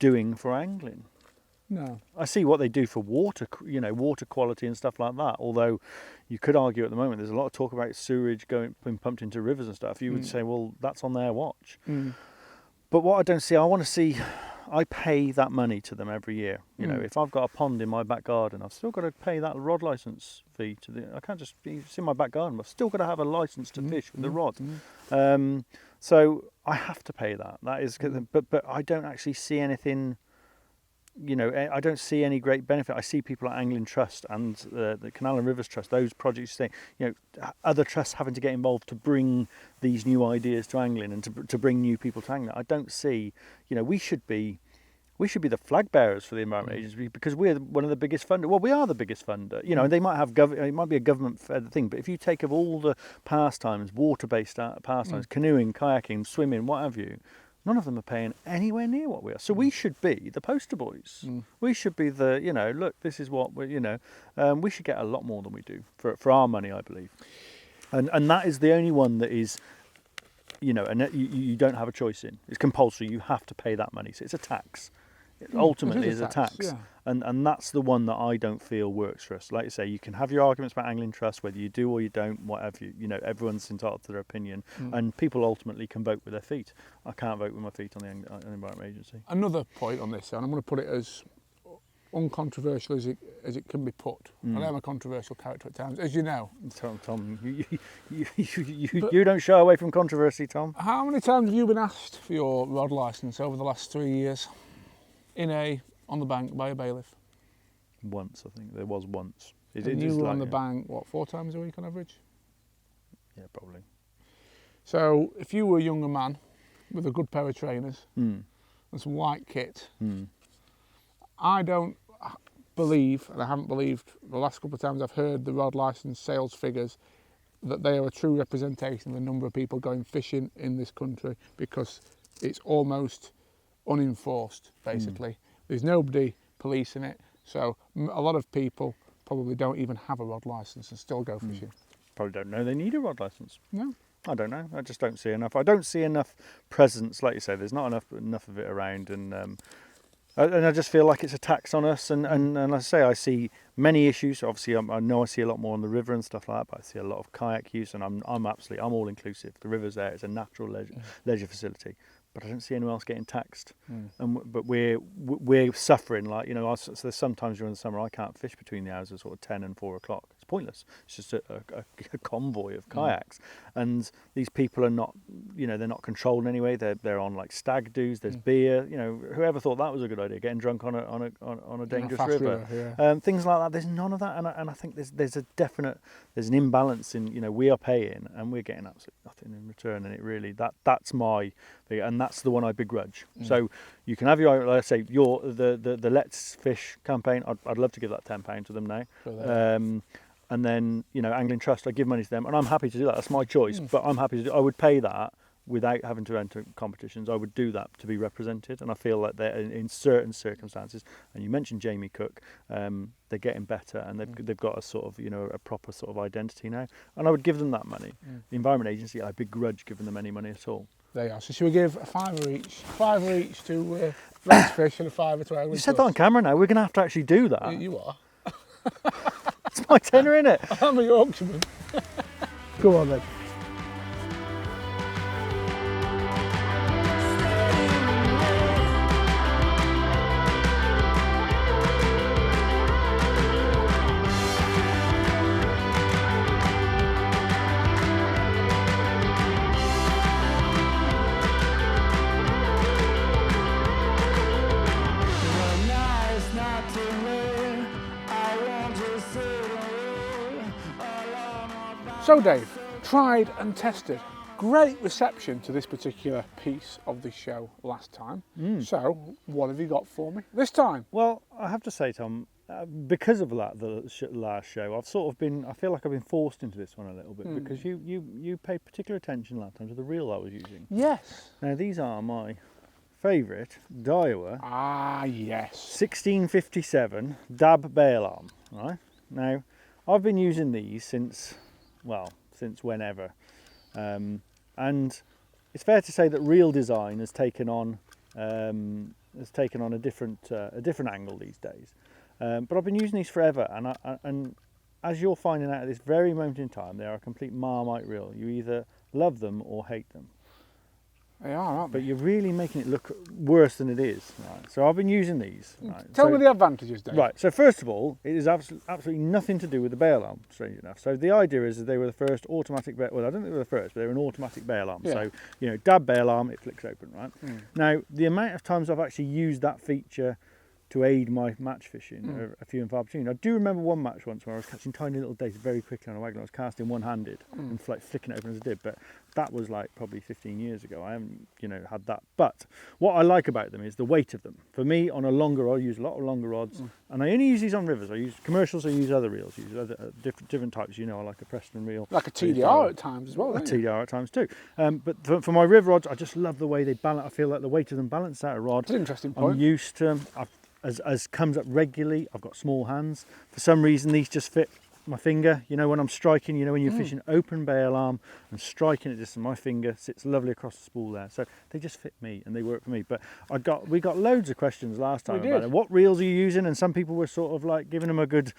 doing for angling. No. I see what they do for water, water quality and stuff like that. Although you could argue at the moment there's a lot of talk about sewage being pumped into rivers and stuff. You would say, well, that's on their watch. But what I don't see, I want to see I pay that money to them every year. You know, if I've got a pond in my back garden, I've still got to pay that rod license fee to I can't just it's in my back garden. I've still got to have a license to fish with the rod. So I have to pay that. That is, but I don't actually see anything. You know, I don't see any great benefit. I see people like Angling Trust and the Canal and Rivers Trust, those projects saying, you know, other trusts having to get involved to bring these new ideas to angling and to bring new people to angling. I don't see, you know, we should be the flag bearers for the Environment Agency because we're one of the biggest funder. Well, we are the biggest funder. You know, and they might have it might be a government thing, but if you take of all the pastimes, water-based pastimes, canoeing, kayaking, swimming, what have you, none of them are paying anywhere near what we are. So we should be the poster boys. We should be the, you know, look, this is what we're, you know, we should get a lot more than we do for our money, I believe. And that is the only one that is, you know, and you don't have a choice in. It's compulsory. You have to pay that money. So it's a tax. It ultimately is a tax. Yeah. And that's the one that I don't feel works for us. Like you say, you can have your arguments about Angling Trust, whether you do or you don't, whatever, you know, everyone's entitled to their opinion, and people ultimately can vote with their feet. I can't vote with my feet on the Environment Agency. Another point on this, and I'm going to put it as uncontroversial as it can be put. I am a controversial character at times, as you know. Tom, you don't shy away from controversy, Tom. How many times have you been asked for your rod licence over the last 3 years? On the bank by a bailiff? Once, I think. There was once. And you were on the bank, what, 4 times a week on average? Yeah, probably. So if you were a younger man with a good pair of trainers and some white kit, I don't believe, and I haven't believed the last couple of times I've heard the rod licence sales figures, that they are a true representation of the number of people going fishing in this country, because it's almost unenforced, basically. There's nobody policing it, so a lot of people probably don't even have a rod licence and still go fishing. Probably don't know they need a rod licence. No. I don't know. I just don't see enough. I don't see enough presence, like you say. There's not enough of it around, and I just feel like it's a tax on us. And I say I see many issues. Obviously, I know I see a lot more on the river and stuff like that. But I see a lot of kayak use, and I'm all inclusive. The river's there. It's a natural leisure facility. But I don't see anyone else getting taxed, but we're suffering. Like, you know, so there's sometimes during the summer I can't fish between the hours of sort of 10 and 4 o'clock. It's pointless. It's just a convoy of kayaks, and these people are not, you know, they're not controlled anyway. They're on like stag do's. There's beer. You know, whoever thought that was a good idea? Getting drunk on a dangerous river. Things like that. There's none of that, and I think there's an imbalance in, you know, we are paying and we're getting absolutely nothing in return, and it really that's my thing, and that's the one I begrudge. So you can have your, let's say, the Let's Fish campaign. I'd love to give that £10 to them now. And then, you know, Angling Trust, I give money to them, and I'm happy to do that. That's my choice, but I'm happy to do. I would pay that without having to enter competitions. I would do that to be represented, and I feel like they're in certain circumstances. And you mentioned Jamie Cook. They're getting better, and they've got a sort of, you know, a proper sort of identity now. And I would give them that money. The Environment Agency, I begrudge giving them any money at all. There you are. So should we give a fiver each to Let's Fish and a fiver to Angling You said Trust? that on camera now. We're going to have to actually do that. You are. It's my tenner, innit? I'm a Yorkshireman. Go on then. So Dave, tried and tested. Great reception to this particular piece of the show last time. So what have you got for me this time? Well, I have to say, Tom, because of that, the last show, I feel like I've been forced into this one a little bit, because you paid particular attention last time to the reel I was using. Yes. Now, these are my favourite Daiwa. Ah, yes. 1657 dab bail arm, right? Now, I've been using these since whenever, and it's fair to say that reel design has taken on a different angle these days. But I've been using these forever, and as you're finding out at this very moment in time, they are a complete Marmite reel. You either love them or hate them. They are, aren't but they? you're really making it look worse than it is. Right? So I've been using these. Right? Tell So- me the advantages, Dave. Right, so first of all, it is absolutely nothing to do with the bail arm, strange enough. So the idea is that they were the first automatic bail, well, I don't think they were the first, but they were an automatic bail arm. Yeah. So, you know, dab bail arm, it flicks open, right? Now, the amount of times I've actually used that feature to aid my match fishing are a few and far between. I do remember one match once where I was catching tiny little dace very quickly on a wagon. I was casting one-handed and flicking it open as I did, but that was like probably 15 years ago. I haven't, you know, had that. But what I like about them is the weight of them. For me, on a longer rod, I use a lot of longer rods, and I only use these on rivers. I use commercials, I use other reels, I use other different types. You know, I like a Preston reel. Like a TDR at times as well, A don't you? TDR at times too. But for my river rods, I just love the way they balance. I feel like the weight of them balance out a rod. It's an interesting I'm point. used to as comes up regularly. I've got small hands. For some reason, these just fit my finger. You know, when I'm striking, you know, when you're fishing open bail arm and striking it, just my finger sits lovely across the spool there. So they just fit me and they work for me. But we got loads of questions last time We about did. it. What reels are you using? And some people were sort of like giving them a good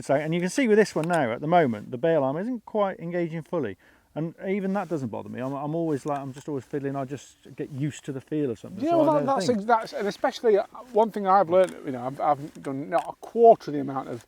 say. And you can see with this one now, at the moment, the bail arm isn't quite engaging fully. And even that doesn't bother me. I'm always like, I'm just always fiddling. I just get used to the feel of something. Yeah, So I well, don't think- that's and especially one thing I've learned. You know, I've done not a quarter of the amount of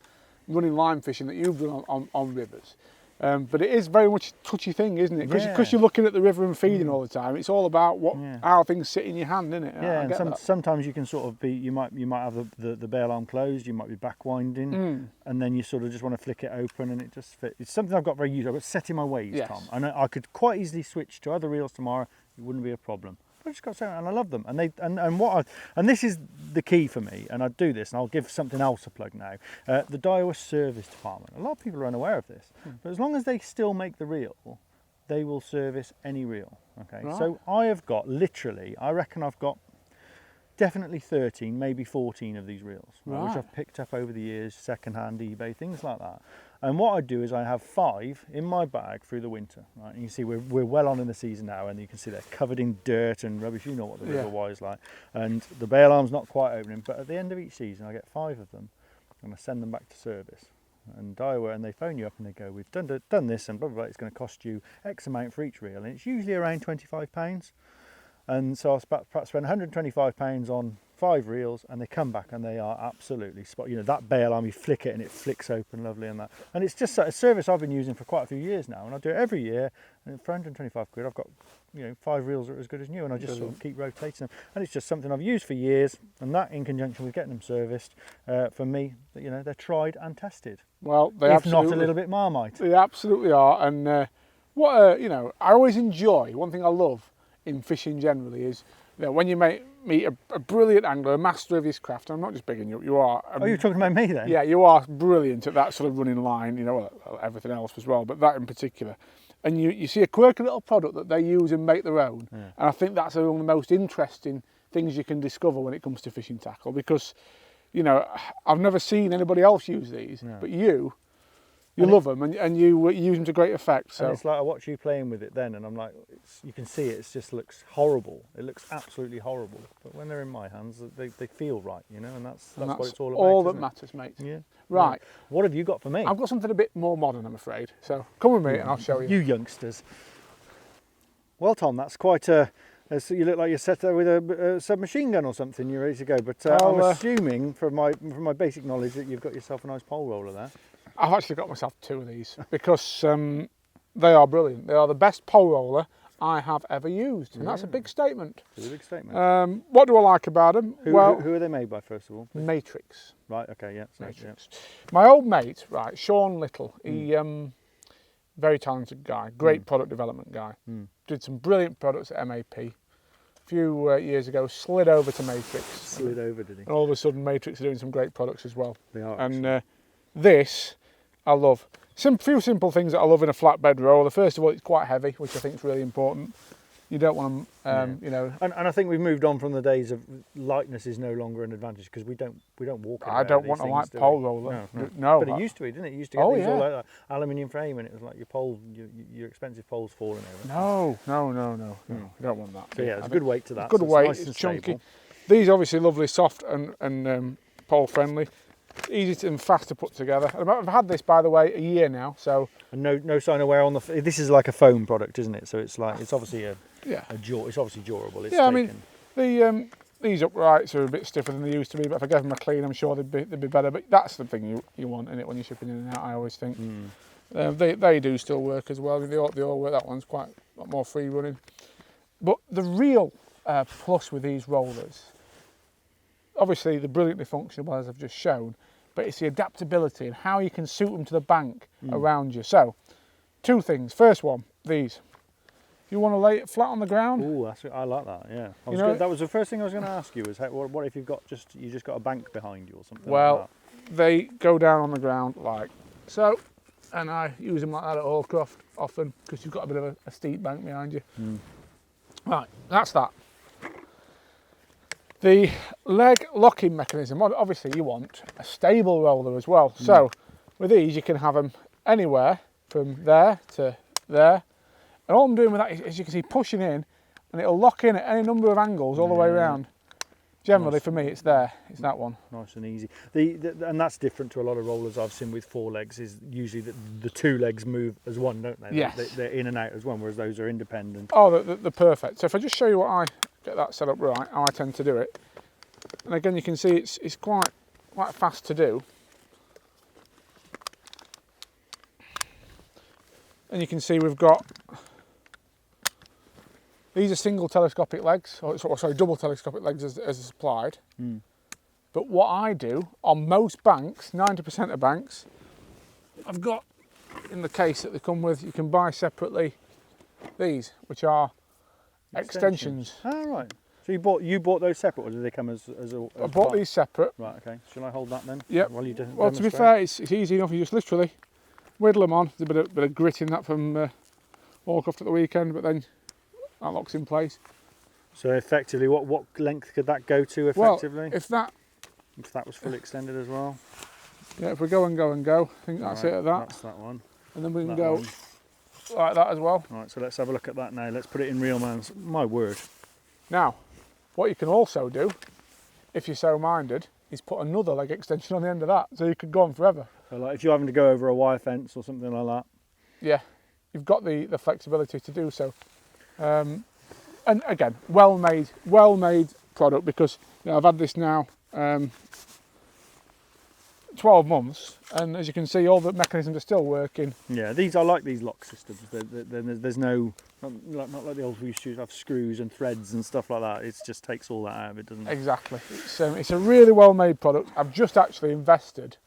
running line fishing that you've done on rivers. But it is very much a touchy thing, isn't it? Because Yeah. you're looking at the river and feeding all the time. It's all about Yeah. how things sit in your hand, isn't it? Yeah, I and get that. sometimes you can sort of be, you might have the bail arm closed, you might be back winding, and then you sort of just want to flick it open and it just fits. It's something I've got very used. I've got set in my ways, Yes. Tom. And I could quite easily switch to other reels tomorrow. It wouldn't be a problem. But I just got to say, and I love them. And this is the key for me. And I do this, and I'll give something else a plug now. The Daiwa service department. A lot of people are unaware of this, but as long as they still make the reel, they will service any reel. Okay, Right. so I have got literally, I reckon I've got definitely 13, maybe 14 of these reels, which Right. I've picked up over the years, second-hand, eBay, things like that. And what I do is I have 5 in my bag through the winter. Right? And you can see we're well on in the season now, and you can see they're covered in dirt and rubbish. You know what the Yeah. river Wye's like. And the bail arm's not quite opening, but at the end of each season, I get 5 of them, and I send them back to service. And Daiwa, and they phone you up and they go, we've done this, and blah, blah, blah, it's going to cost you X amount for each reel, and it's usually around £25. And so I'll perhaps spend £125 on 5 reels, and they come back and they are absolutely spot. You know, that bail arm, you flick it and it flicks open lovely, and that. And it's just a service I've been using for quite a few years now, and I do it every year. And for £125, I've got, you know, 5 reels that are as good as new, and I just sort of keep rotating them. And it's just something I've used for years, and that in conjunction with getting them serviced, for me, you know, they're tried and tested. Well, they If absolutely, not a little bit Marmite. They absolutely are. And you know, I always enjoy. One thing I love in fishing generally is, you know, when you meet a brilliant angler, a master of his craft. I'm not just bigging you. You are. Oh, you're talking about me then? Yeah, you are brilliant at that sort of running line. You know, well, everything else as well, but that in particular. And you see a quirky little product that they use and make their own. Yeah. And I think that's one of the most interesting things you can discover when it comes to fishing tackle, because, you know, I've never seen anybody else use these, No. but you And love them and you use them to great effect. So And it's like I watch you playing with it then, and I'm like, you can see it just looks horrible. It looks absolutely horrible. But when they're in my hands, they feel right, you know, and that's what it's all about. all that isn't it? matters, mate. Yeah. Right. What have you got for me? I've got something a bit more modern, I'm afraid. So come with me and I'll show you. You youngsters. Well, Tom, that's quite a. So you look like you're set there with a submachine gun or something. You're ready to go. But I'm assuming, from my basic knowledge, that you've got yourself a nice pole roller there. I've actually got myself 2 of these because they are brilliant. They are the best pole roller I have ever used, and that's a big statement. It's a big statement. What do I like about them? Who are they made by, first of all? Matrix. Right. Okay. Yeah. So, Matrix. My old mate, right, Sean Little. He very talented guy, great product development guy. Did some brilliant products at MAP. A few years ago, slid over to Matrix. Slid over, did he? And all of a sudden, Matrix are doing some great products as well. They are. And this, I love. Few simple things that I love in a flatbed roller. First of all, it's quite heavy, which I think is really important. You don't want to, you know. And I think we've moved on from the days of lightness is no longer an advantage, because we don't walk. I don't want a light pole roller. No. But it used to be, didn't it? You used to get Oh, these all yeah. like that aluminium frame, and it was like your pole, your expensive poles falling over. No. You don't want that. So yeah, there's a good weight to that. Good so weight. nice It's and chunky. stable. These obviously lovely, soft and pole friendly. Easy and fast to put together. I've had this, by the way, a year now. So And no sign of wear on the. This is like a foam product, isn't it? So it's like it's obviously a Yeah. It's obviously durable. It's Yeah, I taken. mean, these uprights are a bit stiffer than they used to be, but if I gave them a clean, I'm sure they'd be better. But that's the thing you want in it when you're shipping in and out, I always think. They do still work as well. They all work. That one's quite a lot more free running. But the real plus with these rollers, obviously they're brilliantly functional as I've just shown, but it's the adaptability and how you can suit them to the bank around you. So, two things. First one, these. If you want to lay it flat on the ground. Oh, I like that. Yeah, that was the first thing I was going to ask you. Was what if you've got you just got a bank behind you or something? Well, like that? they go down on the ground like so, and I use them like that at Hallcroft often because you've got a bit of a steep bank behind you. Right, that's that. The leg locking mechanism, obviously you want a stable roller as well. So with these you can have them anywhere from there to there. And all I'm doing with that is, as you can see, pushing in and it'll lock in at any number of angles all the way around. Generally for me it's it's that one. Nice and easy. And that's different to a lot of rollers I've seen with 4 legs, is usually the 2 legs move as one, don't they? Yes. They're in and out as one, whereas those are independent. Oh, they're perfect. So if I just show you what I get that set up right, how I tend to do it. And again, you can see it's quite fast to do. And you can see we've got, these are single telescopic legs, or sorry, double telescopic legs as supplied. But what I do on most banks, 90% of banks, I've got in the case that they come with, you can buy separately these, which are extensions. Oh, right. So you bought those separate, or did they come as a I bought these separate. Right, okay. Shall I hold that then? Yep. While you Well, to be fair, it's easy enough. You just literally whittle them on. There's a bit of grit in that from Hallcroft at the weekend, but then that locks in place. So effectively, what length could that go to effectively? Well, if that was fully extended as well. Yeah, if we go and go, I think that's it at that. That's that one. And then we can That go one. like that as well. Right, so let's have a look at that now. Let's put it in real man's. My word. Now, what you can also do, if you're so minded, is put another leg extension on the end of that, so you could go on forever. So like if you're having to go over a wire fence or something like that. Yeah, you've got the flexibility to do so. And again, well made product, because I've had this now 12 months, and as you can see, all the mechanisms are still working. Yeah, I like these lock systems. There's no, not like the old we used to have screws and threads and stuff like that. It just takes all that out of it, doesn't it? Exactly. It's a really well made product. I've just actually invested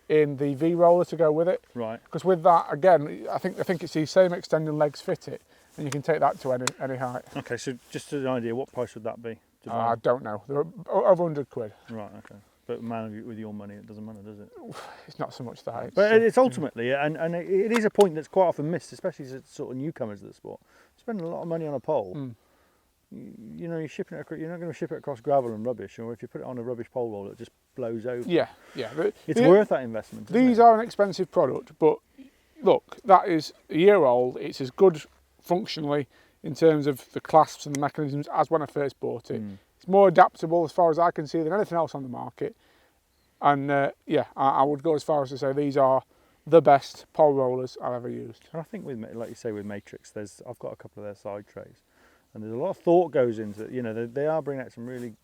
in the V roller to go with it. Right. Because with that, again, I think it's these same extending legs fit it, and you can take that to any height. Okay, so just an idea, what price would that be? I don't know. They're over 100 quid. Right, okay. But man, with your money, it doesn't matter, does it? It's not so much that. But it's ultimately, and it is a point that's quite often missed, especially as sort of newcomers to the sport. Spending a lot of money on a pole. You know, you're shipping it. You're not going to ship it across gravel and rubbish, or if you put it on a rubbish pole roller, it just blows over. Yeah. It's worth that investment. These are an expensive product, but look, that is a year old. It's as good functionally in terms of the clasps and the mechanisms as when I first bought it. It's more adaptable as far as I can see than anything else on the market. And I would go as far as to say these are the best pole rollers I've ever used. And I think with, like you say, with Matrix, I've got a couple of their side trays, and there's a lot of thought goes into it. You know, they are bringing out some really,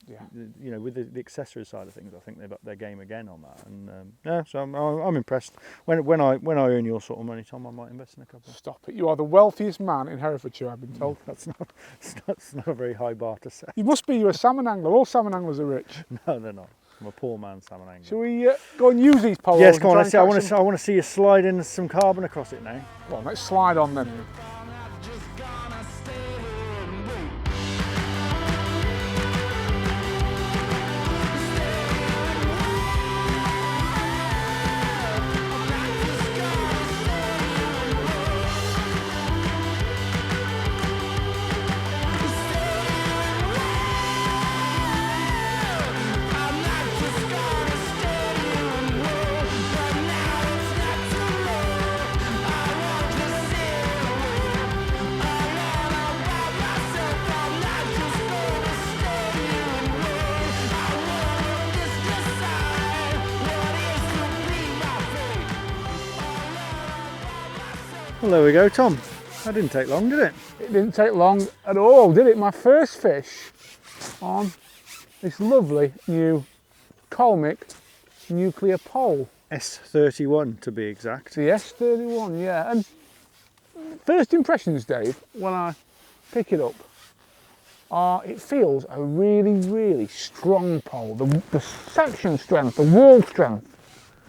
you know, with the accessory side of things. I think they've upped their game again on that, and so I'm impressed. When I earn your sort of money, Tom, I might invest in a couple. Stop it! You are the wealthiest man in Herefordshire, I've been told. That's not a very high bar to set. You must be. You're a salmon angler. All salmon anglers are rich. No, they're not. I'm a poor man's salmon angler. Shall we go and use these poles? Yes, go on. I want to see you slide in some carbon across it now. Go on, let's slide on then. Well, there we go, Tom. That didn't take long, did it? It didn't take long at all, did it? My first fish on this lovely new Colmic Nucleare pole. S31 to be exact. The S31, yeah. And first impressions, Dave, when I pick it up, it feels a really, really strong pole. The section strength, the wall strength.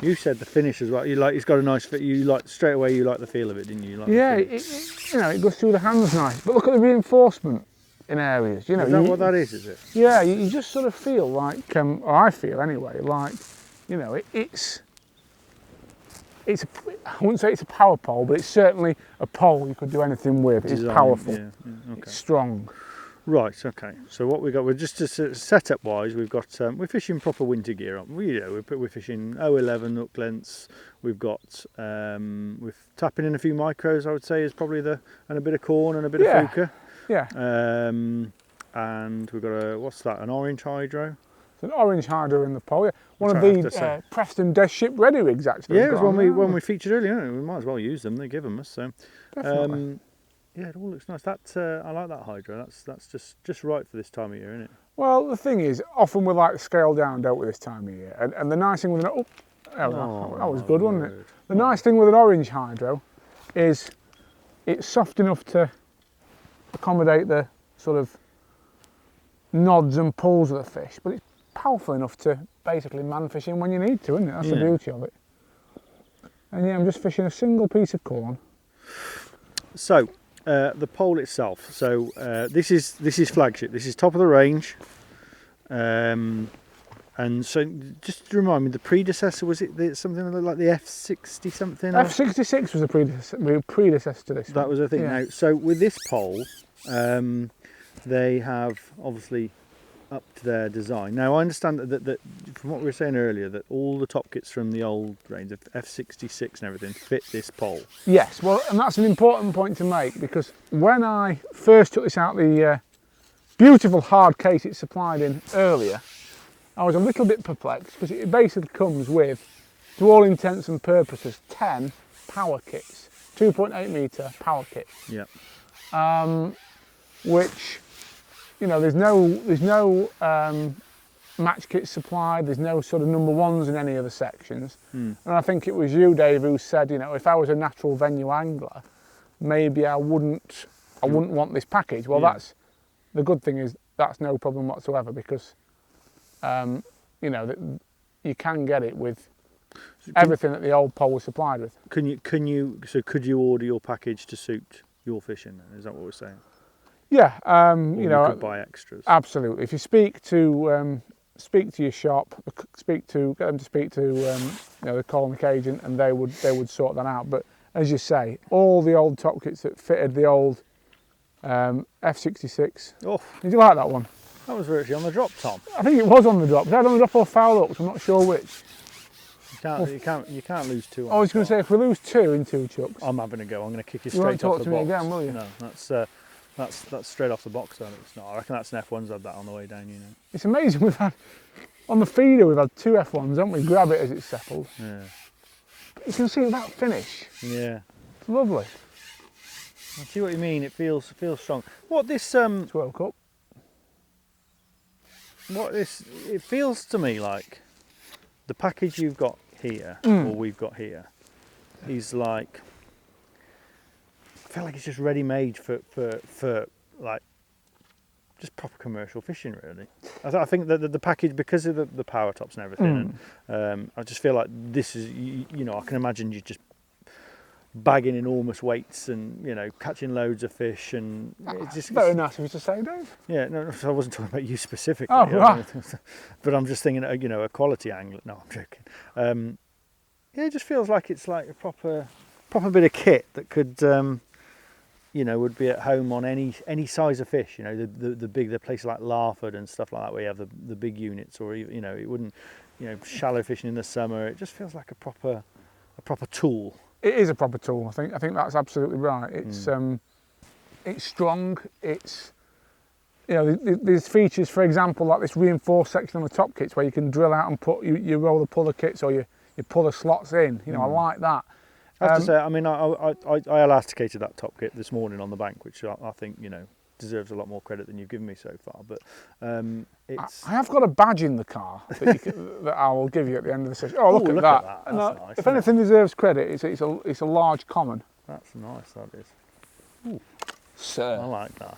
You said the finish as well. It's got a nice fit. You like straight away. You like the feel of it, didn't you? Yeah, it goes through the hands nice. But look at the reinforcement in areas. You know, is that what that is? Is it? Yeah, you just sort of feel like, or I feel anyway, like, you know, it's I wouldn't say it's a power pole, but it's certainly a pole you could do anything with. It's powerful. Yeah, okay. It's strong. Right, okay. So what we got, we're just setup wise, we've got we're fishing proper winter gear on. We're fishing 011 hook lengths. We've got we're tapping in a few micros. I would say is probably and a bit of corn and a bit of fuca. Yeah. And we've got what's that? An orange hydro. It's an orange hydro in the pole. Yeah. One of the Preston Death Ship ready rigs actually. Yeah, it was one we featured earlier. We might as well use them. They give them us. So. Definitely. Yeah, it all looks nice. I like that hydro. That's just right for this time of year, isn't it? Well, the thing is, often we like to scale down, don't we, this time of year? And the nice thing with that was good, wasn't it? The nice thing with an orange hydro is it's soft enough to accommodate the sort of nods and pulls of the fish, but it's powerful enough to basically man fish in when you need to, isn't it? That's the beauty of it. And yeah, I'm just fishing a single piece of corn. So. The pole itself. So this is flagship. This is top of the range. And so, just to remind me, the predecessor was it something like the F60 something? F66 was the predecessor to this. That was the thing. Yeah. Now, so with this pole, they have obviously upped their design. Now I understand that from what we were saying earlier, that all the top kits from the old range of F66 and everything fit this pole. Yes, well, and that's an important point to make, because when I first took this out the beautiful hard case it supplied in earlier, I was a little bit perplexed, because it basically comes with, to all intents and purposes, 10 power kits, 2.8 metre power kits. Yeah. Which, you know, there's no match kit supplied, there's no sort of number ones in any of the sections. And I think it was you, Dave, who said, you know, if I was a natural venue angler, maybe I wouldn't want this package. Well, that's the good thing, is that's no problem whatsoever, because you know, you can get it with everything that the old pole was supplied with. Could you order your package to suit your fishing then? Is that what we're saying? Yeah, you know, you could buy extras. Absolutely. If you speak to your shop, get them to speak to you know, the Colmic agent, and they would sort that out. But as you say, all the old top kits that fitted the old F66. Oh, did you like that one? That was virtually on the drop, Tom. I think it was on the drop. Was that on the drop or foul up? I'm not sure which. You can't lose two. I was going to say, if we lose two in two chucks, I'm having a go. I'm going to kick you you won't straight off talk the to box. me again, will you? No, that's straight off the box. Though it's not. I reckon that's an F1's had that on the way down. You know. It's amazing. We've had on the feeder, we've had two F1s, haven't we? Grab it as it's settled. Yeah. But you can see that finish. Yeah. It's lovely. I see what you mean. It feels strong. What this It's World Cup. It feels to me like the package you've got here, or we've got here, is like, I feel like it's just ready made for like just proper commercial fishing, really. I think that the package, because of the power tops and everything, and I just feel like this is, you know, I can imagine you just bagging enormous weights and, you know, catching loads of fish, and it's just Very nice of you to say, Dave. Yeah, no, I wasn't talking about you specifically. Oh, right. But I'm just thinking, you know, a quality angler. No, I'm joking. Yeah, it just feels like it's like a proper bit of kit that could, you know, would be at home on any size of fish. You know, the places like Larford and stuff like that, where you have the big units, or, you know, it wouldn't, you know, shallow fishing in the summer. It just feels like a proper tool. It is a proper tool. I think that's absolutely right. It's it's strong. It's, you know, there's features, for example, like this reinforced section on the top kits where you can drill out and put you roll the puller kits, or you pull the slots in. You know, I like that. I have to say, I mean, I elasticated that top kit this morning on the bank, which I think, you know, deserves a lot more credit than you've given me so far. But it's... I have got a badge in the car that I will give you at the end of the session. Oh, look, Ooh, at look that. at that. That's nice, if isn't anything deserves credit, it's a large common. That's nice, that is. Ooh, Sir. I like that.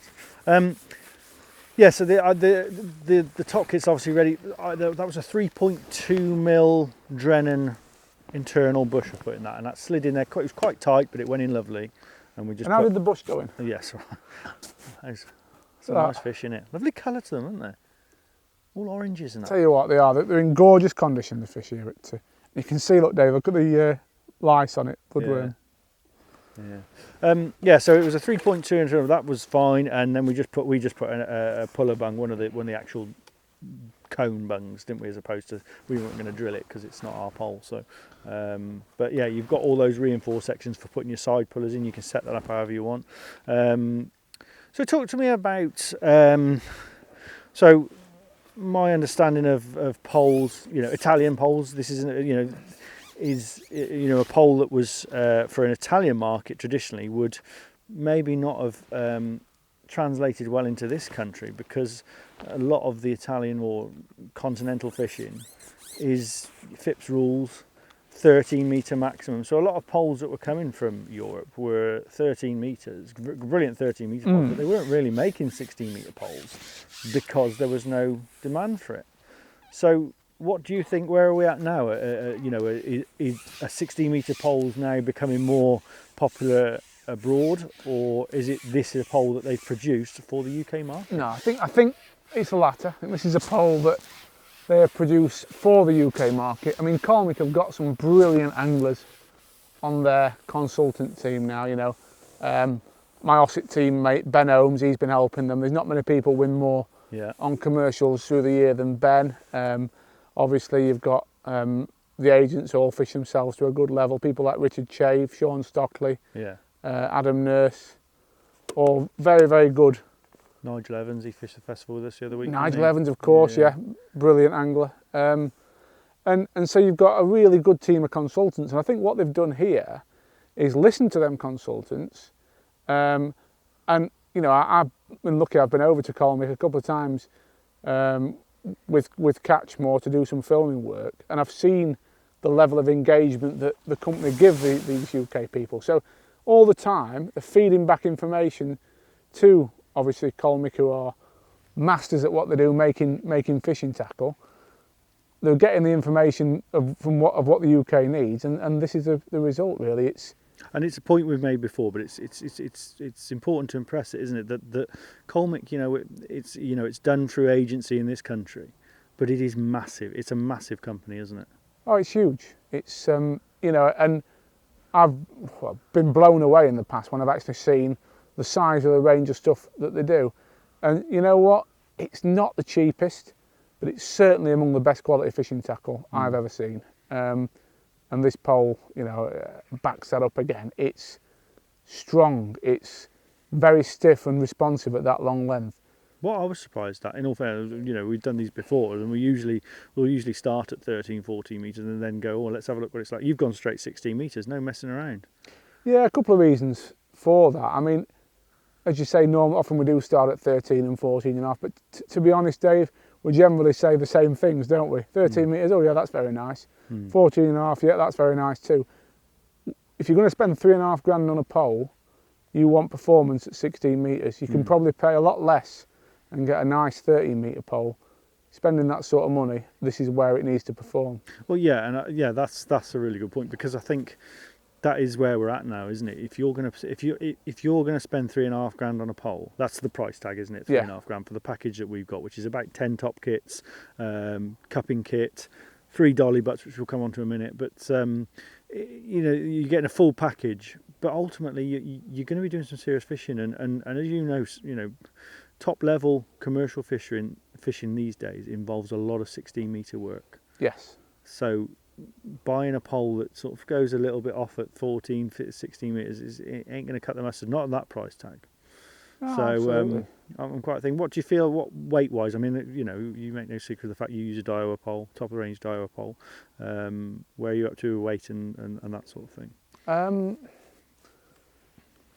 Yeah, so the top kit's obviously ready. That was a 3.2mm Drennan internal bush I put in that, and that slid in there. It was quite tight, but it went in lovely. And we just. And how did the bush go in? Yes, it's a nice fish in it. Lovely colour to them, aren't they? All oranges and that. Tell you what, they are. They're in gorgeous condition. The fish here. You can see. Look, Dave. Look at the lice on it. Good worm. Yeah. So it was a 3.2 internal. That was fine, and then we just put a puller bung, one of the actual cone bungs, didn't we? As opposed to, we weren't going to drill it because it's not our pole. So, but yeah, you've got all those reinforced sections for putting your side pullers in. You can set that up however you want. So talk to me about. So my understanding of poles, you know, Italian poles. This isn't, you know. Is, you know, a pole that was for an Italian market traditionally would maybe not have translated well into this country, because a lot of the Italian or continental fishing is FIPS rules, 13 metre maximum. So a lot of poles that were coming from Europe were 13 metres, brilliant 13 metre poles, but they weren't really making 16 metre poles because there was no demand for it. So what do you think, where are we at now? You know, is a 60 metre poles now becoming more popular abroad, or is it this a pole that they've produced for the UK market? No, I think it's the latter. I think this is a pole that they have produced for the UK market. I mean, Colmic have got some brilliant anglers on their consultant team now, you know. My Ossett teammate, Ben Holmes, he's been helping them. There's not many people win more on commercials through the year than Ben. Obviously, you've got the agents who all fish themselves to a good level. People like Richard Chave, Sean Stockley, Adam Nurse, all very, very good. Nigel Evans, he fished the festival with us the other week. Nigel Evans, of course, yeah, brilliant angler. And so you've got a really good team of consultants. And I think what they've done here is listen to them consultants. And, you know, I've been lucky, I've been over to Colmic a couple of times with Catchmore to do some filming work, and I've seen the level of engagement that the company give these UK people. So all the time they're feeding back information to obviously Colmic, who are masters at what they do, making fishing tackle. They're getting the information of what the UK needs, and this is the result really. And it's a point we've made before, but it's important to impress it, isn't it? That Colmic, you know, it's done through agency in this country, but it is massive. It's a massive company, isn't it? Oh, it's huge. It's you know, and I've been blown away in the past when I've actually seen the size of the range of stuff that they do. And you know what? It's not the cheapest, but it's certainly among the best quality fishing tackle I've ever seen. And this pole, you know, backs that up again. It's strong. It's very stiff and responsive at that long length. What I was surprised at, in all fairness, you know, we've done these before, and we'll usually start at 13, 14 metres and then go, oh, let's have a look what it's like. You've gone straight 16 metres, no messing around. Yeah, a couple of reasons for that. I mean, as you say, often we do start at 13 and 14 and a half, but to be honest, Dave, we generally say the same things, don't we? 13 metres, oh yeah, that's very nice. 14 and a half, yeah, that's very nice too. If you're going to spend £3.5 grand on a pole, you want performance at 16 metres. You can probably pay a lot less and get a nice 13 metre pole. Spending that sort of money, this is where it needs to perform. Well, yeah, and yeah, that's a really good point, because I think that is where we're at now, isn't it? If you're gonna spend £3.5 grand on a pole, that's the price tag, isn't it? £3.5 grand for the package that we've got, which is about 10 top kits, cupping kit, 3 dolly butts, which we'll come on to in a minute. But you know, you're getting a full package, but ultimately you're going to be doing some serious fishing, and as you know, top level commercial fishing these days involves a lot of 16 metre work. Yes. So buying a pole that sort of goes a little bit off at 14, 16 metres, it ain't going to cut the mustard, not on that price tag. Oh, so I'm quite thinking, what do you feel, what weight wise? I mean, you know, you make no secret of the fact you use a Daiwa pole, top of the range Daiwa pole. Where are you up to weight and that sort of thing?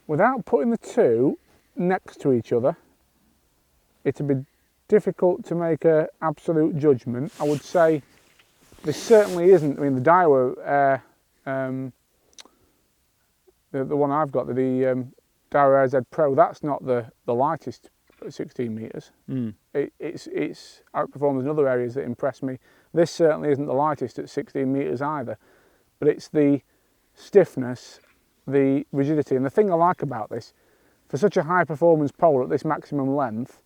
Without putting the two next to each other, it'd be difficult to make an absolute judgment. I would say this certainly isn't. I mean, the Daiwa, the one I've got, the Daiwa RZ Pro, that's not the lightest at 16 metres. It's outperformed in other areas that impress me. This certainly isn't the lightest at 16 metres either, but it's the stiffness, the rigidity, and the thing I like about this, for such a high performance pole at this maximum length,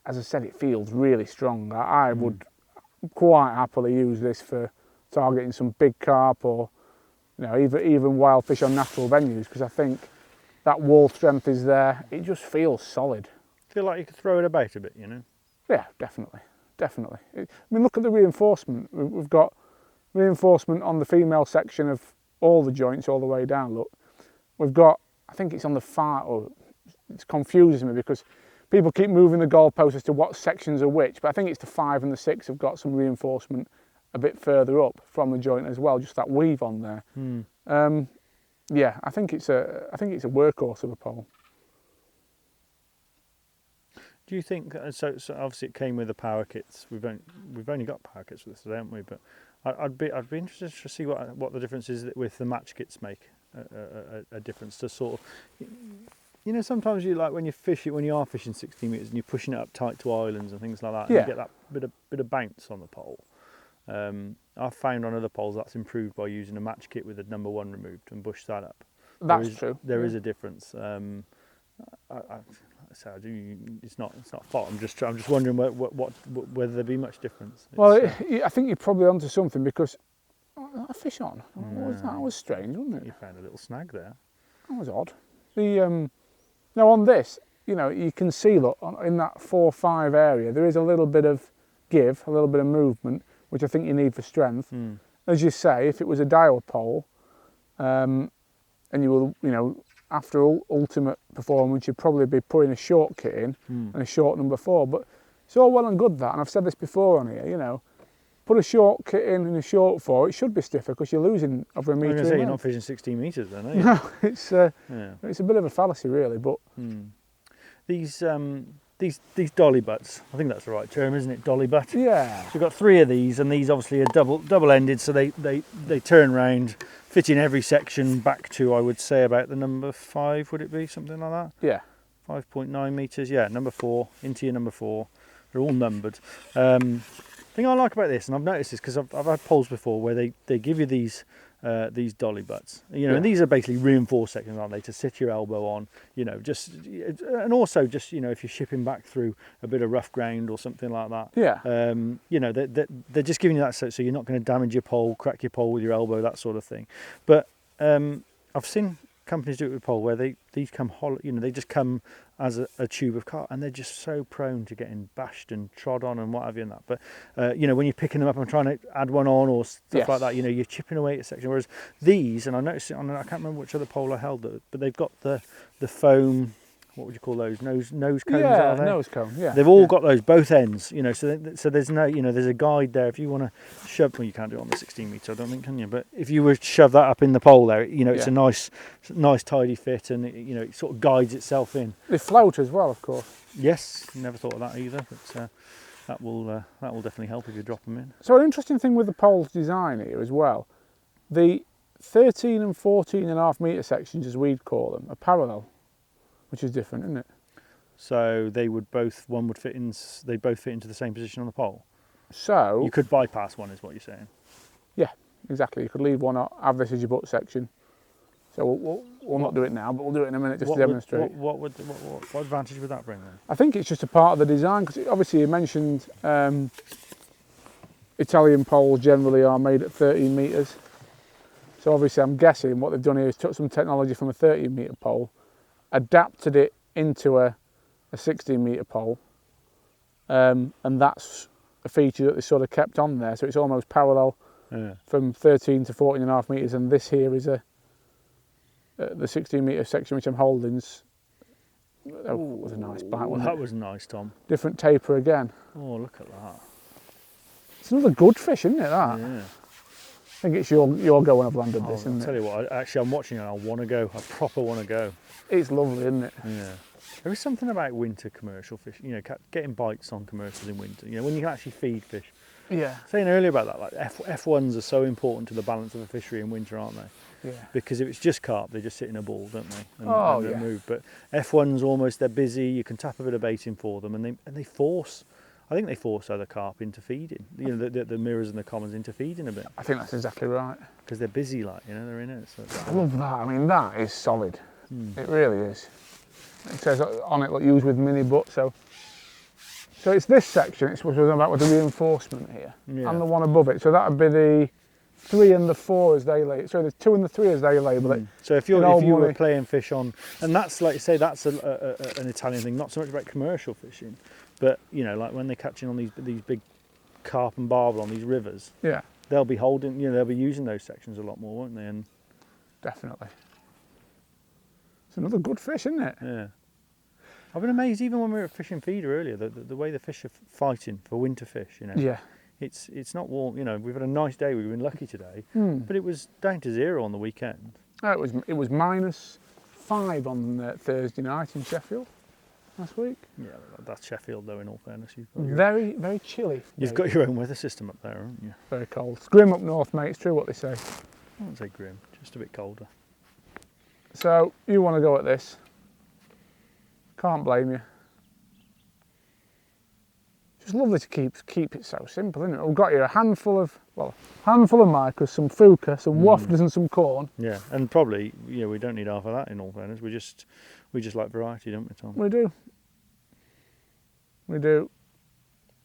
as I said, it feels really strong. I would quite happily use this for targeting some big carp, or even wild fish on natural venues, because I think that wall strength is there. It just feels solid. Feel like you could throw it about a bit, Yeah, definitely. I mean, look at the reinforcement. We've got reinforcement on the female section of all the joints all the way down. Look, we've got, I think it's on the far, or it confuses me because people keep moving the goalpost as to what sections are which, but I think it's the 5 and the 6 have got some reinforcement a bit further up from the joint as well, just that weave on there. Yeah, I think it's a workhorse of a pole. Do you think so? Obviously, it came with the power kits. We've only got power kits with this today, haven't we? But I'd be interested to see what the difference is with the match kits make a difference to sort of. Sometimes you like when you are fishing 16 metres and you're pushing it up tight to islands and things like that. Yeah. And you get that bit of bounce on the pole. I've found on other poles that's improved by using a match kit with the number 1 removed and bush that up. That's true. There is a difference. It's not fault. I'm just wondering whether there be much difference. I think you're probably onto something, because a fish on. What was that? That was strange, wasn't it? You found a little snag there. That was odd. Now on this, you can see, look, in that 4-5 area, there is a little bit of give, a little bit of movement, which I think you need for strength. As you say, if it was a Daiwa pole, and you were, after ultimate performance, you'd probably be putting a short kit in and a short number 4. But it's all well and good that, and I've said this before on here, put a short kit in and a short 4, it should be stiffer because you're losing over a metre. I was going to say, you're not fishing 16 metres then, are you? No, it's a bit of a fallacy really, but... These dolly butts, I think that's the right term, isn't it? Dolly butt. Yeah. So we've got 3 of these, and these obviously are double-ended, so they turn round, fit in every section back to, I would say, about the number 5, would it be? Something like that? Yeah. 5.9 metres, yeah, number 4, into your number 4. They're all numbered. The thing I like about this, and I've noticed this because I've had poles before where they give you these dolly butts, and these are basically reinforced sections, aren't they, to sit your elbow on, and also just if you're shipping back through a bit of rough ground or something like that. Yeah. They're just giving you that so you're not going to damage your pole, crack your pole with your elbow, that sort of thing. But I've seen companies do it with pole where these come hollow, they just come as a tube of carp, and they're just so prone to getting bashed and trod on and what have you and that. But when you're picking them up and trying to add one on or stuff like that, you're chipping away at a section. Whereas these, and I noticed it on, I can't remember which other pole I held, but they've got the foam. What would you call those? Nose cones? Yeah, are they? nose cone. Yeah. They've all got those both ends. So there's no, there's a guide there if you want to shove. Well, you can't do it on the 16 metre, I don't think, can you? But if you were to shove that up in the pole there, it's a nice tidy fit, and it sort of guides itself in. They float as well, of course. Yes, never thought of that either, but that will definitely help if you drop them in. So an interesting thing with the pole's design here as well, the 13 and 14.5 metre sections, as we'd call them, are parallel, which is different, isn't it? So they would both fit into the same position on the pole. So you could bypass one, is what you're saying. Yeah, exactly. You could leave one out, have this as your butt section. So we'll not do it now, but we'll do it in a minute just to demonstrate. What advantage would that bring then? I think it's just a part of the design, because obviously you mentioned Italian poles generally are made at 13 metres. So obviously I'm guessing what they've done here is took some technology from a 13 metre pole, adapted it into a 16 metre pole, and that's a feature that they sort of kept on there, so it's almost parallel from 13 to 14.5 metres, and this here is the 16 metre section which I'm holding. That was a nice bite, wasn't it? That was nice, Tom. Different taper again. Oh, look at that. It's another good fish, isn't it, that? Yeah. think it's your go when I've landed this, I'll isn't tell it? you what, actually I'm watching it, I want to go, I proper want to go. It's lovely, isn't it? Yeah. There is something about winter commercial fishing, you know, getting bites on commercials in winter, you know, when you can actually feed fish. Yeah. Saying earlier about that, like F1s are so important to the balance of a fishery in winter, aren't they? Yeah. Because if it's just carp, they just sit in a ball, don't they? And Oh, don't yeah. move. But F1s almost, they're busy, you can tap a bit of bait in for them, and they force, I think they force other carp into feeding, you know, the mirrors and the commons into feeding a bit. I think that's exactly right. Because they're busy, like, you know, they're in it. So I love that. I mean, that is solid. It really is. It says on it, like, used with mini butt. So it's this section. It's what we're about with the reinforcement here, Yeah. and the one above it. So that would be the 3 and the 4 as they label. So the 2 and the 3 as they label it. So if you old were money. playing fish on, and that's like you say, that's an Italian thing, not so much about commercial fishing, but you know, like when they're catching on these big carp and barbel on these rivers, Yeah, they'll be holding, you know, they'll be using those sections a lot more, won't they? And definitely. It's another good fish, isn't it? yeah, I've been amazed even when we were at fishing feeder earlier, the way the fish are fighting for winter fish. You know, Yeah. it's not warm. You know, we've had a nice day. We've been lucky today, but it was down to 0 on the weekend. Oh, it was -5 on Thursday night in Sheffield last week. Yeah, that's Sheffield though. In all fairness, you've Very, very chilly. got your own weather system up there, haven't you? Very cold. It's grim up north, mate. It's true what they say. I wouldn't say grim, just a bit colder. So you want to go at this? Can't blame you. Just lovely to keep it so simple, isn't it? We've got here a handful of micros, some fuca, some wafters, and some corn. Yeah, and probably, you know, we don't need half of that in all fairness. We just like variety, don't we, Tom? We do. We do.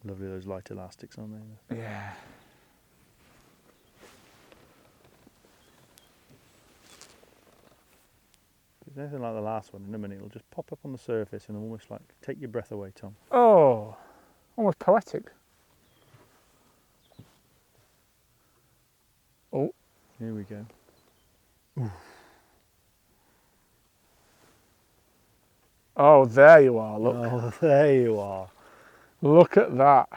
Lovely those light elastics, aren't they? Yeah. It's anything like the last one. In a minute, it'll just pop up on the surface and almost like take your breath away, Tom. Oh, almost poetic. Oh, Here we go. oh, there you are. Look, Oh, there you are. look at that.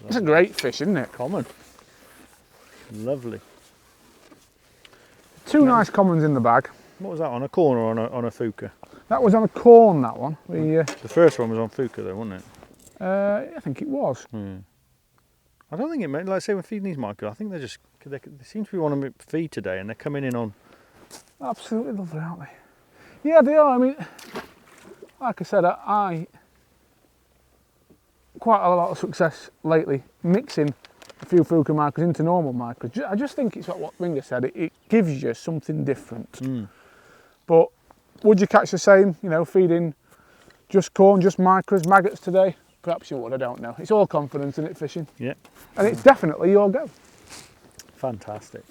It's a great fish, isn't it? Common. Lovely. Two nice commons in the bag. What was that, on a corner or on a fuca? That was on a corn, that one. The first one was on fuca though, wasn't it? I think it was. I don't think it meant, like I say, we're feeding these micro, I think they seem to be wanting to feed today and they're coming in on. Absolutely lovely, aren't they? Yeah, they are. I mean, like I said, I quite a lot of success lately mixing a few fuca micros into normal micros. I just think it's like what Ringer said, it gives you something different. But would you catch the same, you know, feeding just corn, just micros, maggots today? Perhaps you would, I don't know. It's all confidence in it, fishing. Yeah. And it's definitely your go. Fantastic.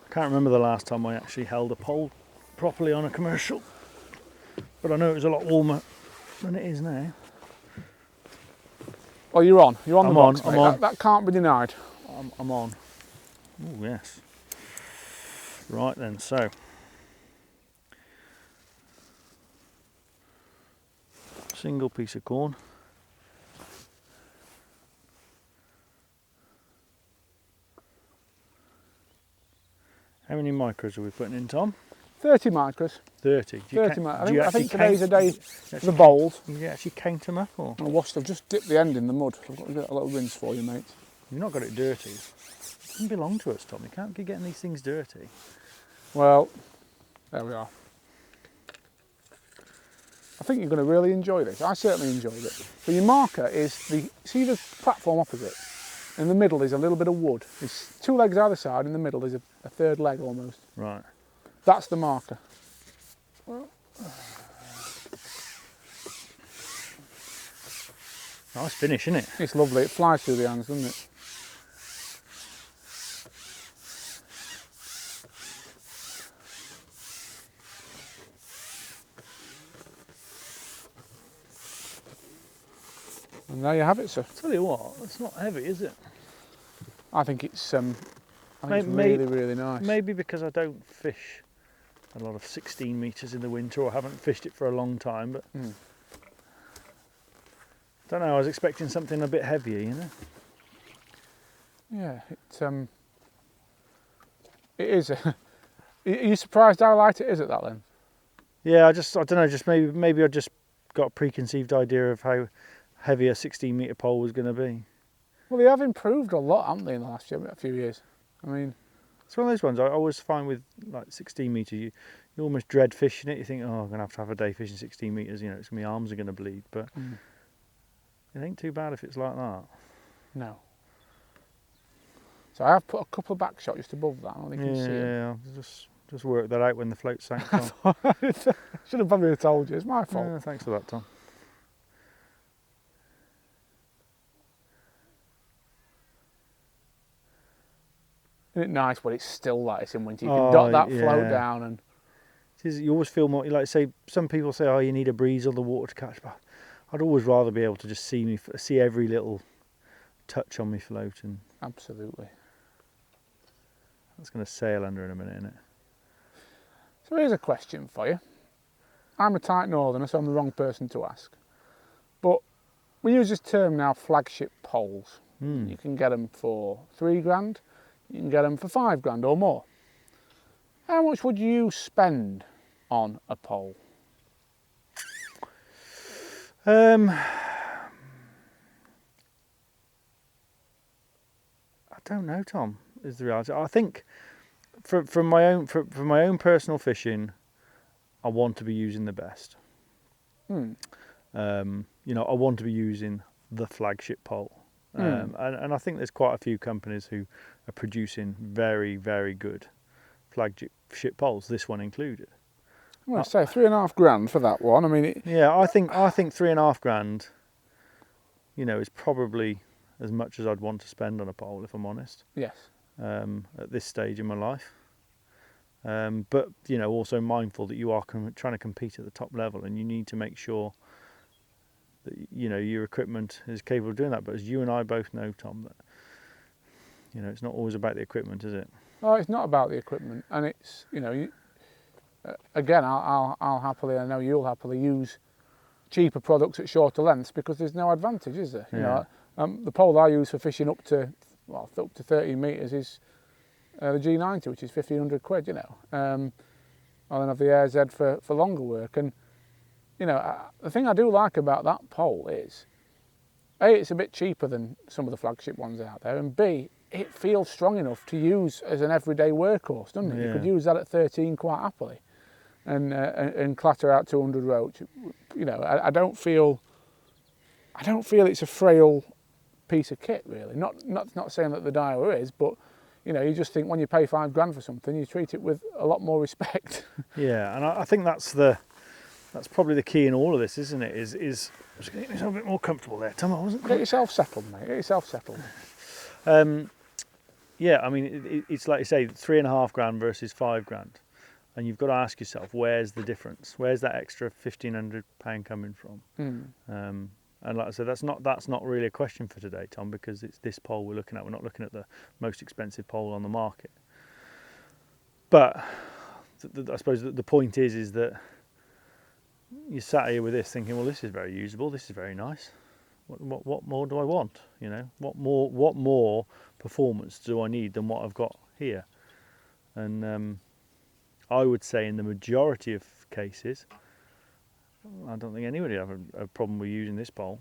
I can't remember the last time I actually held a pole properly on a commercial, but I know it was a lot warmer than it is now. Well, you're on the I'm box, on, mate. I'm on. That can't be denied. I'm on. Oh yes. Right then, so single piece of corn. How many micros are we putting in, Tom? 30 micros. 30. 30 micros. I think today's a day for the count, bowls. you actually count them up, or I washed, I've just dipped the end in the mud. I've got to get a little rinse for you, mate. you've not got it dirty? It doesn't belong to us, Tom. You can't be getting these things dirty. Well, there we are. I think you're going to really enjoy this. I certainly enjoyed it. So your marker is see the platform opposite? In the middle is a little bit of wood. There's 2 legs either side, in the middle is a 3rd leg almost. Right. That's the marker. Well, Nice finish, isn't it? it's lovely. It flies through the hands, doesn't it? And there you have it, sir. Tell you what, it's not heavy, is it? I think it's it's May- really, really nice. Maybe because I don't fish a lot of 16 metres in the winter, or haven't fished it for a long time, but I don't know, I was expecting something a bit heavier, you know. Yeah, it is. Are you surprised how light it is at that length? Yeah, I don't know, just maybe I just got a preconceived idea of how heavy a 16 metre pole was going to be. Well, they have improved a lot, haven't they, in the last few years? I mean, It's one of those ones I always find with like 16 metre, you almost dread fishing it. You think, oh, I'm going to have a day fishing 16 metres, you know, my arms are going to bleed. But it ain't too bad if it's like that. no. So I have put a couple of back shots just above that. I don't think you can see them. Yeah, just work that out when the float sank, Tom. Should have probably told you. It's my fault. Yeah, thanks for that, Tom. Isn't it nice when it's still like this in winter? You can dot that float down and... You always feel more, like say, some people say, oh, you need a breeze on the water to catch, but I'd always rather be able to just see every little touch on me float. And Absolutely. that's going to sail under in a minute, isn't it? So here's a question for you. I'm a tight northerner, so I'm the wrong person to ask. But we use this term now, flagship poles. You can get them for £3,000, you can get them for £5,000 or more. How much would you spend on a pole? I don't know, Tom, is the reality. I think from my own personal fishing, I want to be using the best. You know, I want to be using the flagship pole. And I think there's quite a few companies who are producing very, very good flagship poles, this one included. Well, I'd say £3,500 for that one. I mean, yeah, I think £3,500, you know, is probably as much as I'd want to spend on a pole, if I'm honest. Yes. At this stage in my life. But, you know, also mindful that you are trying to compete at the top level, and you need to make sure that, you know, your equipment is capable of doing that. But as you and I both know, Tom, that, you know, it's not always about the equipment, is it? Oh, it's not about the equipment, and it's, you know, again, I'll happily, I know you'll happily use cheaper products at shorter lengths because there's no advantage, is there? Yeah. You know, the pole I use for fishing up to 13 metres is the G90, which is £1,500, you know. And then I have the AirZ for longer work. And, you know, the thing I do like about that pole is, A, it's a bit cheaper than some of the flagship ones out there, and B, it feels strong enough to use as an everyday workhorse, doesn't it? Yeah. You could use that at 13 quite happily and clatter out 200 roach. You know, I don't feel it's a frail piece of kit, really. Not saying that the Daiwa is, but you know, you just think when you pay £5,000 for something, you treat it with a lot more respect. Yeah, and I think that's probably the key in all of this, isn't it? Is I'm just going to get myself a bit more comfortable there, Tom. I wasn't Get quite... yourself settled, mate. Get yourself settled. Yeah, I mean, it's like you say, £3,500 versus £5,000, and you've got to ask yourself, where's the difference? Where's that extra £1,500 coming from? And like I said, that's not really a question for today, Tom, because it's this pole we're looking at. We're not looking at the most expensive pole on the market. But I suppose the point is that you sat here with this thinking, well, this is very usable. This is very nice. What more do I want? You know, what more performance do I need than what I've got here? And I would say in the majority of cases, I don't think anybody have a problem with using this pole.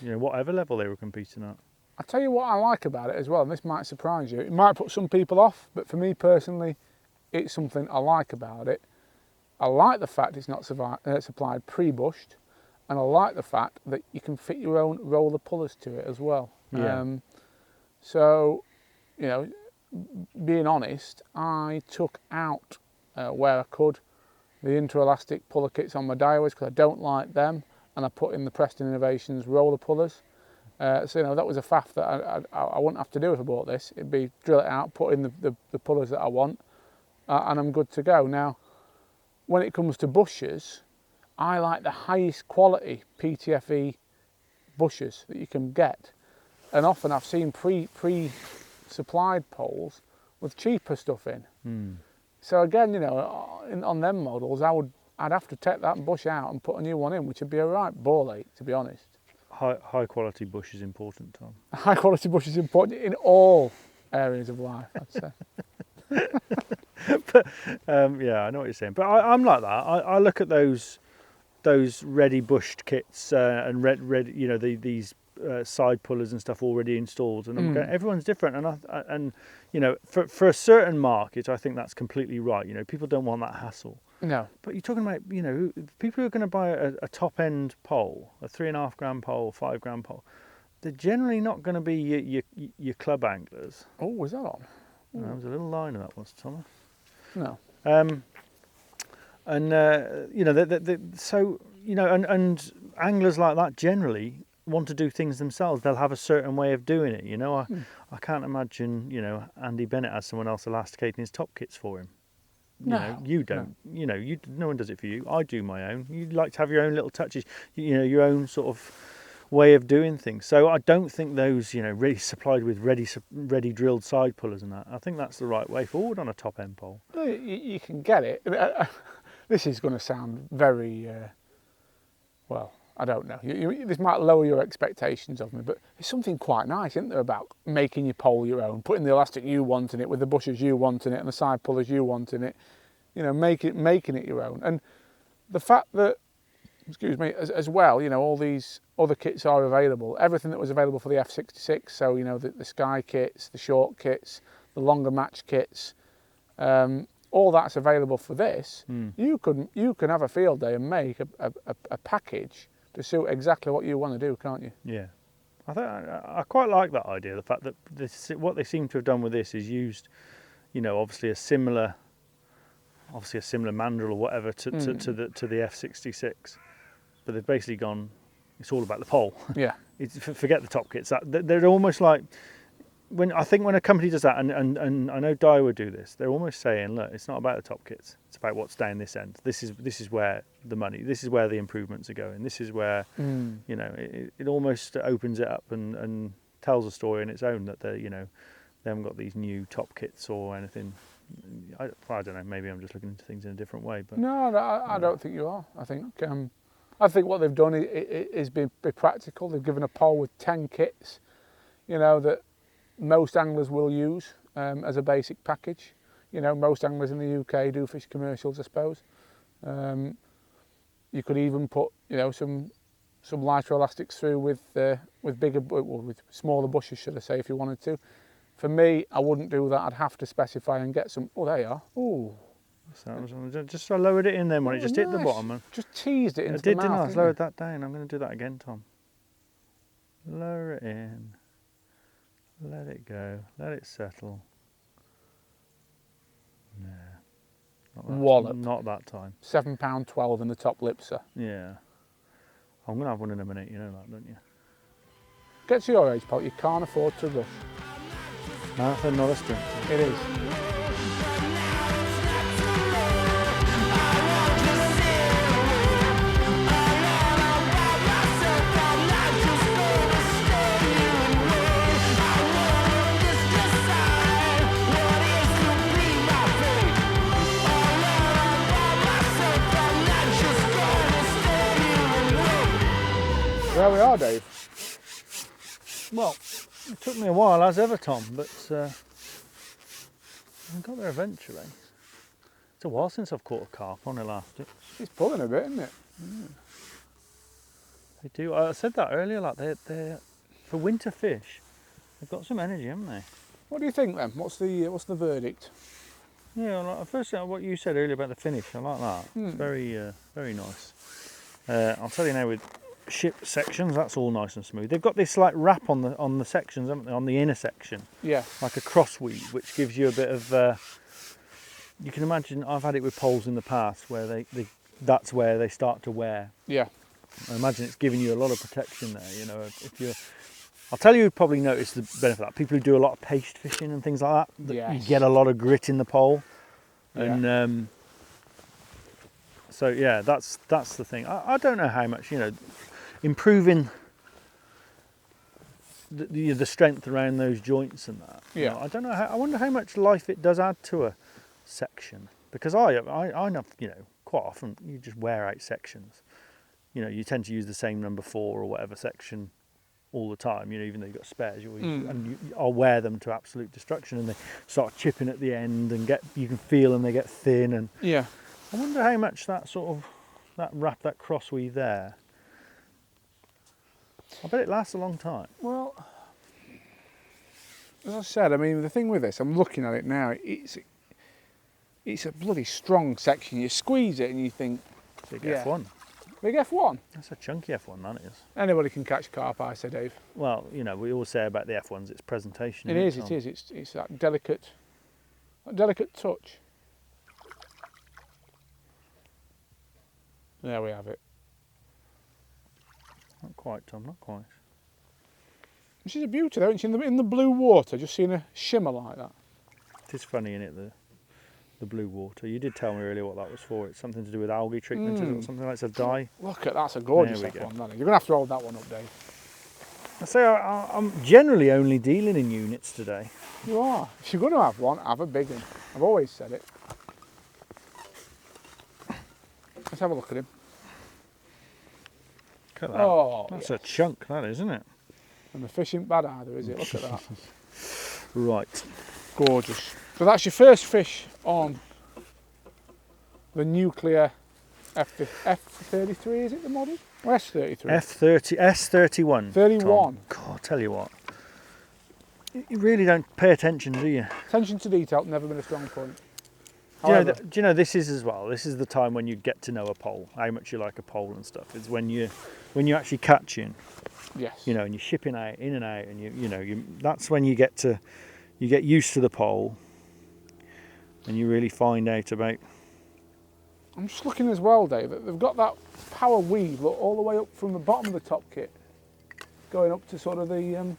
You know, whatever level they were competing at. I'll tell you what I like about it as well, and this might surprise you. It might put some people off, but for me personally, it's something I like about it. I like the fact it's not supplied pre-bushed, and I like the fact that you can fit your own roller pullers to it as well. Yeah. So, you know, being honest, I took out where I could the interelastic puller kits on my Daiwas because I don't like them, and I put in the Preston Innovations roller pullers. So, you know, that was a faff that I wouldn't have to do if I bought this. It'd be drill it out, put in the pullers that I want, and I'm good to go. Now, when it comes to bushes, I like the highest quality PTFE bushes that you can get, and often I've seen pre-supplied poles with cheaper stuff in. So again, you know, on them models, I'd have to take that bush out and put a new one in, which would be a right ball ache, to be honest. high quality bush is important, Tom. High quality bush is important in all areas of life, I'd say. But yeah, I know what you're saying. But I'm like that. I look at those ready bushed kits and you know, these side pullers and stuff already installed, and I'm going, everyone's different, and you know, for a certain market, I think that's completely right. You know, people don't want that hassle. No. But you're talking about, you know, people who are going to buy a top end pole, a 3.5 gram pole, 5 gram pole. They're generally not going to be your club anglers. Oh, was that on? There was a little line of that, was Thomas. No. You know, so, you know, and anglers like that generally want to do things themselves. They'll have a certain way of doing it. You know, I can't imagine, you know, Andy Bennett has someone else elasticating his top kits for him. You know, you don't. No. You know, no one does it for you. I do my own. You like to have your own little touches. You know, your own sort of way of doing things. So I don't think those, you know, really supplied with ready drilled side pullers and that. I think that's the right way forward on a top end pole. Well, you can get it. This is going to sound very well. I don't know. This might lower your expectations of me, but there's something quite nice, isn't there, about making your pole your own, putting the elastic you want in it, with the bushes you want in it, and the side pullers you want in it. You know, making it your own. And the fact that, excuse me, as well, you know, all these other kits are available. Everything that was available for the F66, so, you know, the Sky kits, the short kits, the longer match kits, all that's available for this. You can have a field day and make a package to suit exactly what you want to do, can't you? Yeah, I quite like that idea. The fact that what they seem to have done with this is used, you know, obviously a similar mandrel or whatever to the F66, but they've basically gone. It's all about the pole. Yeah. Forget the top kits. They're almost like when a company does that, and I know Daiwa do this. They're almost saying, look, it's not about the top kits. It's about what's down this end. This is where the money. This is where the improvements are going. This is where you know, it almost opens it up and tells a story in its own that they haven't got these new top kits or anything. I don't know. Maybe I'm just looking into things in a different way. But no, I don't think you are. I think what they've done is be practical. They've given a pole with 10 kits, you know, that most anglers will use as a basic package. You know, most anglers in the UK do fish commercials, I suppose. You could even put, you know, some lighter elastics through with smaller bushes, should I say, if you wanted to. For me, I wouldn't do that. I'd have to specify and get some. Oh, there you are. Oh. Just I lowered it in then when it just hit the bottom. Man. Just teased it into the mouth. I lowered that down. I'm going to do that again, Tom. Lower it in. Let it go. Let it settle. Wallop. Not that time. £7.12 in the top lip, sir. Yeah. I'm going to have one in a minute, you know that, don't you? Get to your age, pal, you can't afford to rush. No, that's another strength. It is. There we are, Dave. Well, it took me a while, as ever, Tom, but I got there eventually. It's a while since I've caught a carp on elastic. It's pulling a bit, isn't it? They do. I said that earlier. Like they're for winter fish, they've got some energy, haven't they? What do you think then? What's the verdict? Yeah, like, first what you said earlier about the finish, I like that. It's very nice. I'll tell you now with ship sections, that's all nice and smooth. They've got this like wrap on the sections, haven't they? On the inner section. Yeah. Like a crossweave, which gives you a bit of. You can imagine. I've had it with poles in the past where that's where they start to wear. Yeah. I imagine it's giving you a lot of protection there. You know, if you're. I'll tell you, you've probably noticed the benefit of that. People who do a lot of paste fishing and things like that, yes. You get a lot of grit in the pole, yeah. And so yeah, that's the thing. I don't know how much, you know, improving the strength around those joints and that. Yeah. You know, I don't know. I wonder how much life it does add to a section, because I know, you know, quite often you just wear out sections. you know, you tend to use the same number 4 or whatever section all the time, you know, even though you've got spares, and I'll wear them to absolute destruction, and they start chipping at the end, and you can feel them, they get thin, and Yeah. I wonder how much that that cross weave there, I bet it lasts a long time. Well, as I said, I mean, the thing with this, I'm looking at it now, it's a bloody strong section. You squeeze it and you think, Big yeah. F1. Big F1. That's a chunky F1, that is. Anybody can catch carp, I say, Dave. Well, you know, we always say about the F1s, it's presentation. It is, Tom? it is. It's that delicate touch. There we have it. Not quite, Tom, not quite. She's a beauty, though, isn't she? In the blue water, just seeing a shimmer like that. It is funny, isn't it, the blue water. You did tell me earlier what that was for. It's something to do with algae treatment, is it, or something like it's a dye? Look at that's a gorgeous There we F1, go. isn't it? You're going to have to hold that one up, Dave. I say I'm generally only dealing in units today. You are. If you're going to have one, have a big one. I've always said it. Let's have a look at him. Look at that. Oh, That's yeah. a chunk, that is, isn't it? And the fish ain't bad either, is it? Look at that. Right. Gorgeous. So that's your first fish on the Nuclear F33, is it the model? Or S33? S31. 31. Tom. God, I'll tell you what. You really don't pay attention, do you? Attention to detail, never been a strong point. Do you, know, However, do you know this is as well? This is the time when you get to know a pole, how much you like a pole and stuff. It's when you're actually catching, yes. you know, and you're shipping out in and out, and that's when you get used to the pole, and you really find out about. I'm just looking as well, Dave, that they've got that power weave look, all the way up from the bottom of the top kit, going up to sort of the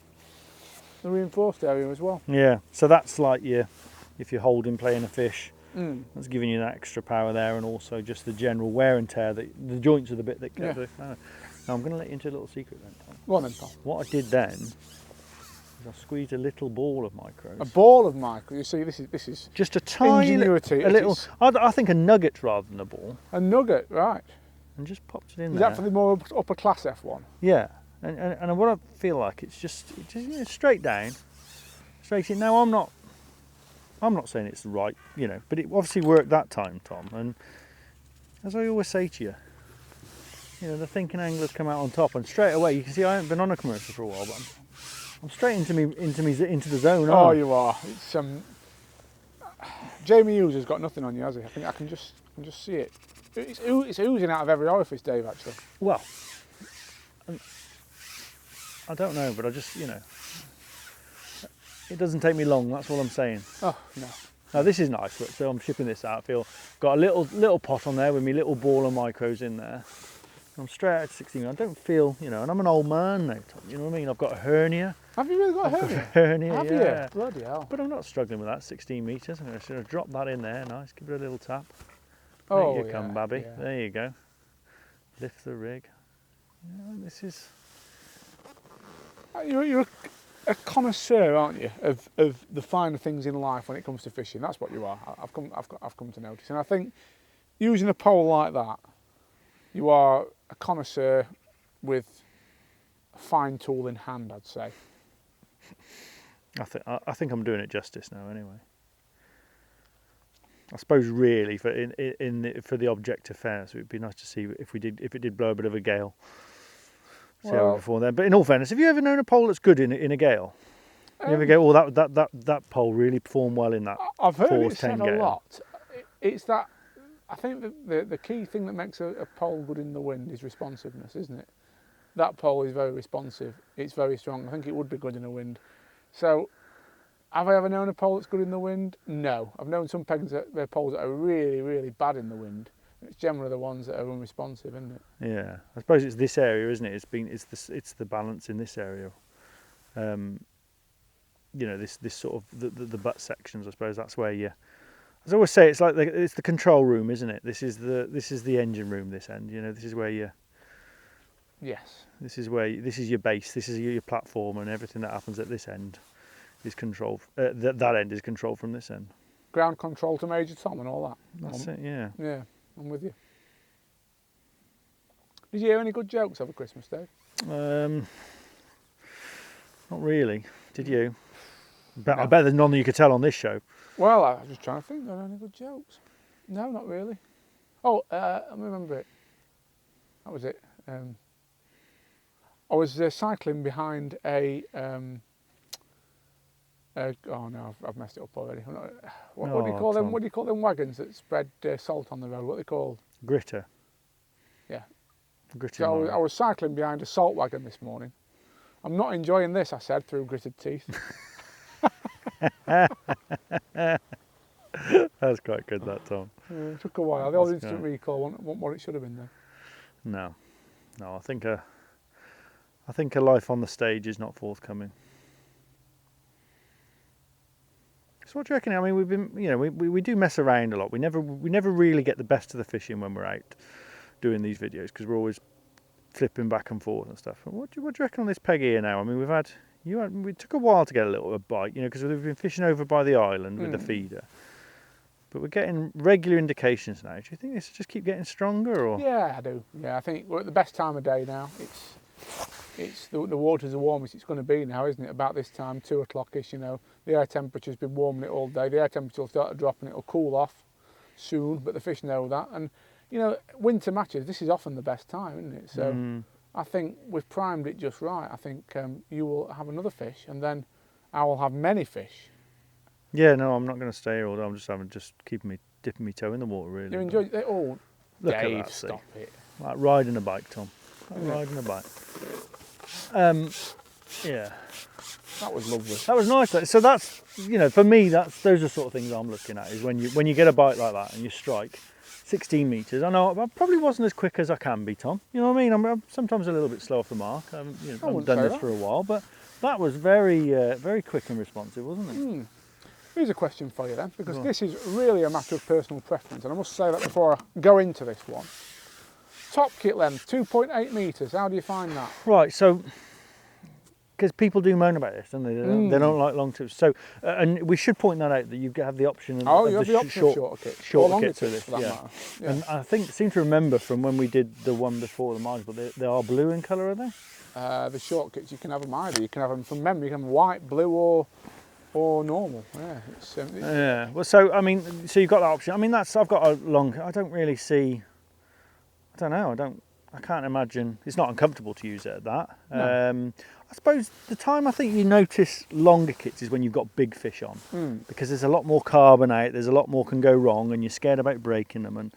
reinforced area as well. Yeah, so that's like if you're holding playing a fish, that's giving you that extra power there, and also just the general wear and tear. The joints are the bit that get the. Now I'm going to let you into a little secret then, Tom. Go on then, Tom. What I did then is I squeezed a little ball of micros. A ball of micro. You see, this is Just a tiny ingenuity. a little. I think a nugget rather than a ball, a nugget, right? and just popped it in Is there. that for the more upper class F1? Yeah, and what I feel like it's just straight down, straight in. Now I'm not saying it's right, you know, but it obviously worked that time, Tom. And as I always say to you, you know, the thinking anglers come out on top, and straight away you can see I haven't been on a commercial for a while, but I'm straight into the zone. Oh, aren't I? you are. It's Jamie Hughes has got nothing on you, has he? I think I can just see it. It's oozing out of every orifice, Dave. Actually. Well, I don't know, but I just, you know, it doesn't take me long. That's all I'm saying. Oh no. Now this is nice, look, so I'm shipping this out. I feel got a little pot on there with me little ball of micros in there. I'm straight out at 16. I don't feel, you know, and I'm an old man now, Tom, you know what I mean? I've got a hernia. Have you really got a hernia? Hernia, Have yeah. you? Bloody hell. But I'm not struggling with that. 16 metres. I'm going to drop that in there. Nice. Give it a little tap. Oh, there you come, yeah, babby. yeah. There you go. Lift the rig. Yeah, this is. You're a connoisseur, aren't you, of the finer things in life when it comes to fishing? That's what you are. I've come to notice, and I think using a pole like that, you are a connoisseur with a fine tool in hand, I'd say. I think I'm doing it justice now. Anyway. I suppose really for the objective fairness, it would be nice to see if it did blow a bit of a gale. See how we perform then. But in all fairness, have you ever known a pole that's good in a gale? You ever go, oh, that pole really performed well in that? I've heard force it said 10 a gale. lot. It's that I think the key thing that makes a pole good in the wind is responsiveness, isn't it? That pole is very responsive. It's very strong. I think it would be good in a wind. So, have I ever known a pole that's good in the wind? No. I've known some poles that are really, really bad in the wind. It's generally the ones that are unresponsive, isn't it? Yeah, I suppose it's this area, isn't it? It's the balance in this area. You know, this sort of the butt sections. I suppose that's where you. As I always say, it's like it's the control room, isn't it? This is the engine room. This end, you know, this is where you. Yes. This is your base. This is your platform, and everything that happens at this end is controlled. That end is controlled from this end. Ground control to Major Tom and all that. That's it. Yeah. Yeah, I'm with you. Did you hear any good jokes over Christmas, Dave? Not really. Did you? No. I bet there's none that you could tell on this show. Well, I was just trying to think. Are there any good jokes? No, not really. Oh, I remember it. That was it. I was cycling behind a. Oh no, I've messed it up already. What do you call them? Tom. What do you call them wagons that spread salt on the road? What are they called? Gritter. Yeah. Gritter. So I was cycling behind a salt wagon this morning. I'm not enjoying this, I said through gritted teeth. That's quite good, that, Tom. It took a while. The old instant recall wasn't what it should have been there. No. I think a life on the stage is not forthcoming. So what do you reckon? I mean, we've been, we do mess around a lot. We never really get the best of the fishing when we're out doing these videos because we're always flipping back and forth and stuff. What do you reckon on this peg here now? I mean, we took a while to get a little bite, because we've been fishing over by the island with the feeder. But we're getting regular indications now. Do you think this will just keep getting stronger, or? Yeah, I do. Yeah, I think we're at the best time of day now. It's the water's the warmest it's going to be now, isn't it? About this time, 2 o'clock-ish, the air temperature's been warming it all day. The air temperature will start to drop and it'll cool off soon, but the fish know that. And, winter matches, this is often the best time, isn't it? So I think we've primed it just right. I think you will have another fish and then I will have many fish. Yeah, no, I'm not going to stay here all day. I'm just dipping my toe in the water, really. You enjoy it? Oh, Look Dave, at that, stop it. Like riding a bike, Tom. Riding a bike. Yeah. That was lovely. That was nice. So that's, for me, those are the sort of things I'm looking at, is when you get a bite like that and you strike 16 metres. I know I probably wasn't as quick as I can be, Tom. You know what I mean? I'm sometimes a little bit slow off the mark. I've done this for a while, but that was very, very quick and responsive, wasn't it? Here's a question for you then, because this is really a matter of personal preference, and I must say that before I go into this one. Top kit length, 2.8 metres. How do you find that? Right, so because people do moan about this, don't they? They don't like long tips. So, and we should point that out that you have the option of you have the option of shorter kits. Shorter kits with this, this, yeah. And I seem to remember from when we did the one before the margin, but they are blue in colour, are they? The short kits, you can have them either. You can have them from memory. You can have them white, blue, or normal. Yeah. Yeah. Well, so I mean, so you've got that option. I mean, I've got a long. I don't really see. I don't know. I can't imagine. It's not uncomfortable to use it at that. No. I suppose the time I think you notice longer kits is when you've got big fish on, because there's a lot more carbon out. There's a lot more can go wrong, and you're scared about breaking them. And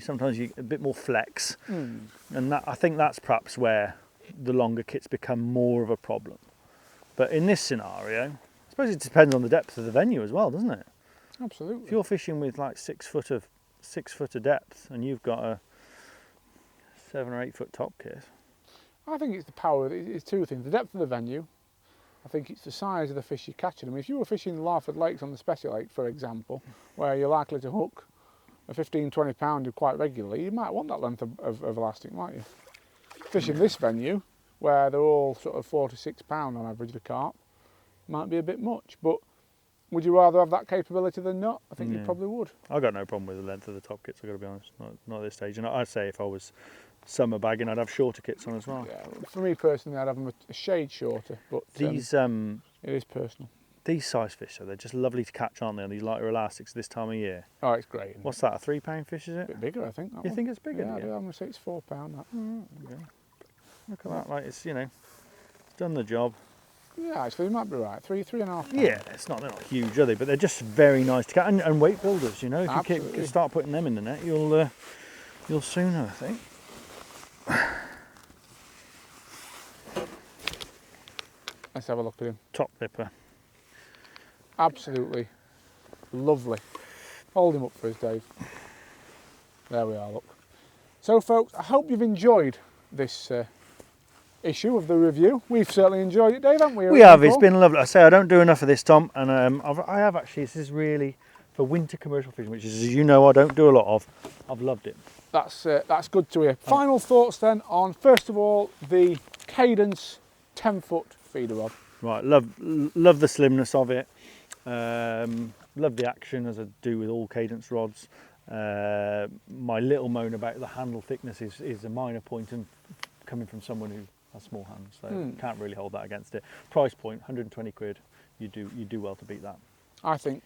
sometimes you a bit more flex, and I think that's perhaps where the longer kits become more of a problem. But in this scenario, I suppose it depends on the depth of the venue as well, doesn't it? Absolutely. If you're fishing with like 6 foot of depth, and you've got a 7 or 8 foot top kit. I think it's the power. It's two things: the depth of the venue. I think it's the size of the fish you're catching. I mean, if you were fishing the Larford Lakes on the Special Lake, for example, where you're likely to hook a 15-20 pounder quite regularly, you might want that length of elastic, might you? Fishing this venue, where they're all sort of 4 to 6 pound on average, the carp, might be a bit much. But would you rather have that capability than not? I think you probably would. I've got no problem with the length of the top kits, I've got to be honest, not at this stage. And I'd say if I was summer bagging, I'd have shorter kits on as well. Yeah, for me personally, I'd have them a shade shorter, but these it is personal. These size fish, so they're just lovely to catch, aren't they, on these lighter elastics this time of year? Oh, it's great. What's that, a 3 pound fish, is it? A bit bigger, I think. You think it's bigger? Yeah, I do. I'm going to say it's 4 pound. Okay. Look at that, like it's done the job. Yeah, actually, you might be right. 3.5 pounds. Yeah, they're not huge, are they? But they're just very nice to catch, and weight builders. If Absolutely. you start putting them in the net, you'll sooner, I think. Let's have a look at him. Top lipper. Absolutely lovely. Hold him up for us, Dave. There we are, look. So, folks, I hope you've enjoyed this issue of the review. We've certainly enjoyed it, Dave, haven't we? We have. It's been lovely. I say I don't do enough of this, Tom, and I have actually. This is really for winter commercial fishing, which is, as you know, I don't do a lot of. I've loved it. That's good to hear. Final thoughts then on, first of all, the Cadence 10-foot feeder rod. Right, love the slimness of it. Love the action, as I do with all Cadence rods. My little moan about the handle thickness is a minor point, and coming from someone who has small hands, so can't really hold that against it. Price point, 120 quid, you do well to beat that. I think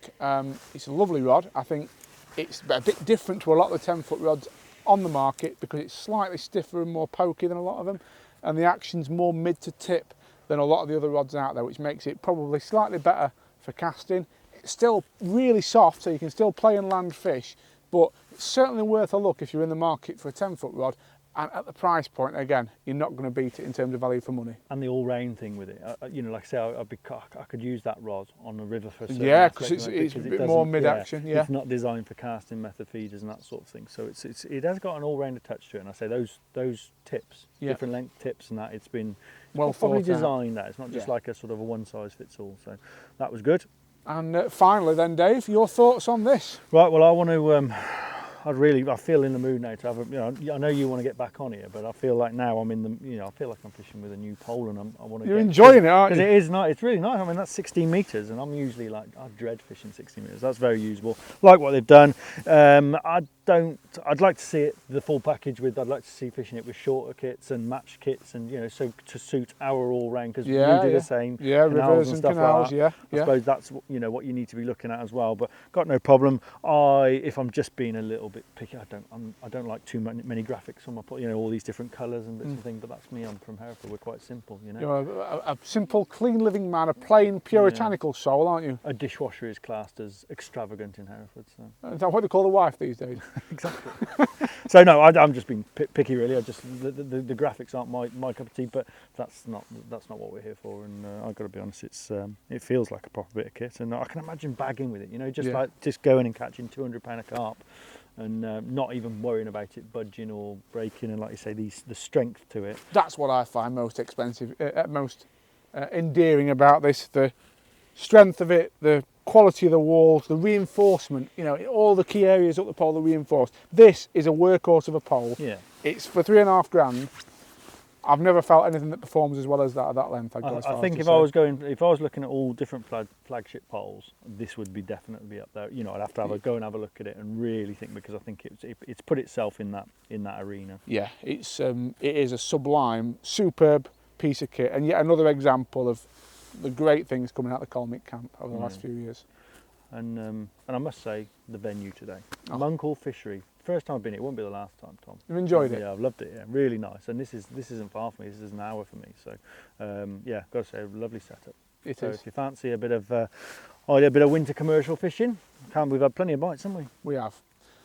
it's a lovely rod. I think it's a bit different to a lot of the 10-foot rods on the market because it's slightly stiffer and more pokey than a lot of them, and the action's more mid to tip than a lot of the other rods out there, which makes it probably slightly better for casting. It's still really soft, so you can still play and land fish, but it's certainly worth a look if you're in the market for a 10-foot rod. And at the price point, again, you're not going to beat it in terms of value for money. And the all-round thing with it, you know, like I say, I could use that rod on the river for certain because aspects, it's a bit more mid-action. Yeah, it's not designed for casting method feeders and that sort of thing. So it has got an all-rounder touch to it. And I say those tips, different length tips, and that it's been well probably thought out. designed. That it's not just like a sort of a one-size-fits-all. So that was good. And finally, then, Dave, your thoughts on this? Right. Well, I want to. I feel in the mood now to have a, you know, I know you want to get back on here, but I feel like now I'm in the, you know, I feel like I'm fishing with a new pole, and I want to. You're enjoying it, aren't you? Because it is nice. It's really nice. I mean, that's 16 metres, and I'm usually like, I dread fishing 16 metres. That's very usable. Like what they've done. I'd like to see it the full package with. I'd like to see fishing it with shorter kits and matched kits, and you know, so to suit our all round, because we do the same. Yeah, rivers and stuff canals. Like that. I suppose that's, you know, what you need to be looking at as well. But got no problem. If I'm just being a little bit picky, I don't like too many graphics on my, you know, all these different colours and bits and things. But that's me. I'm from Hereford. We're quite simple, you know. You're a simple, clean living man, a plain, puritanical soul, aren't you? A dishwasher is classed as extravagant in Hereford. So. Is that what they call the wife these days? Exactly. So no, I'm just being picky, really. I just the graphics aren't my cup of tea, but that's not what we're here for. And I've got to be honest, it feels like a proper bit of kit, and I can imagine bagging with it. You know, just going and catching 200 pound of carp, and not even worrying about it budging or breaking, and like you say, the strength to it. That's what I find most expensive, most endearing about this: the strength of it, the quality of the walls, the reinforcement. You know, all the key areas up the pole are reinforced. This is a workhorse of a pole. Yeah. It's for £3.5 grand. I've never felt anything that performs as well as that at that length. I think if I was looking at all different flagship poles, this would be definitely be up there. You know, I'd have to go and have a look at it and really think, because I think it's put itself in that arena. Yeah, it is a sublime, superb piece of kit, and yet another example of the great things coming out of the Colmic camp over the last few years. And I must say, the venue today, Monkhall Fishery. First time I've been here, it won't be the last time, Tom. You've enjoyed it? Yeah, I've loved it. Yeah, really nice. And this isn't far from me. This is an hour for me. So yeah, got to say, a lovely setup. It so is. If you fancy a bit of winter commercial fishing, we've had plenty of bites, haven't we? We have.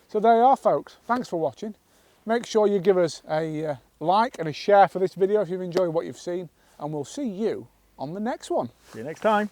So there you are, folks. Thanks for watching. Make sure you give us a like and a share for this video if you've enjoyed what you've seen, and we'll see you on the next one. See you next time.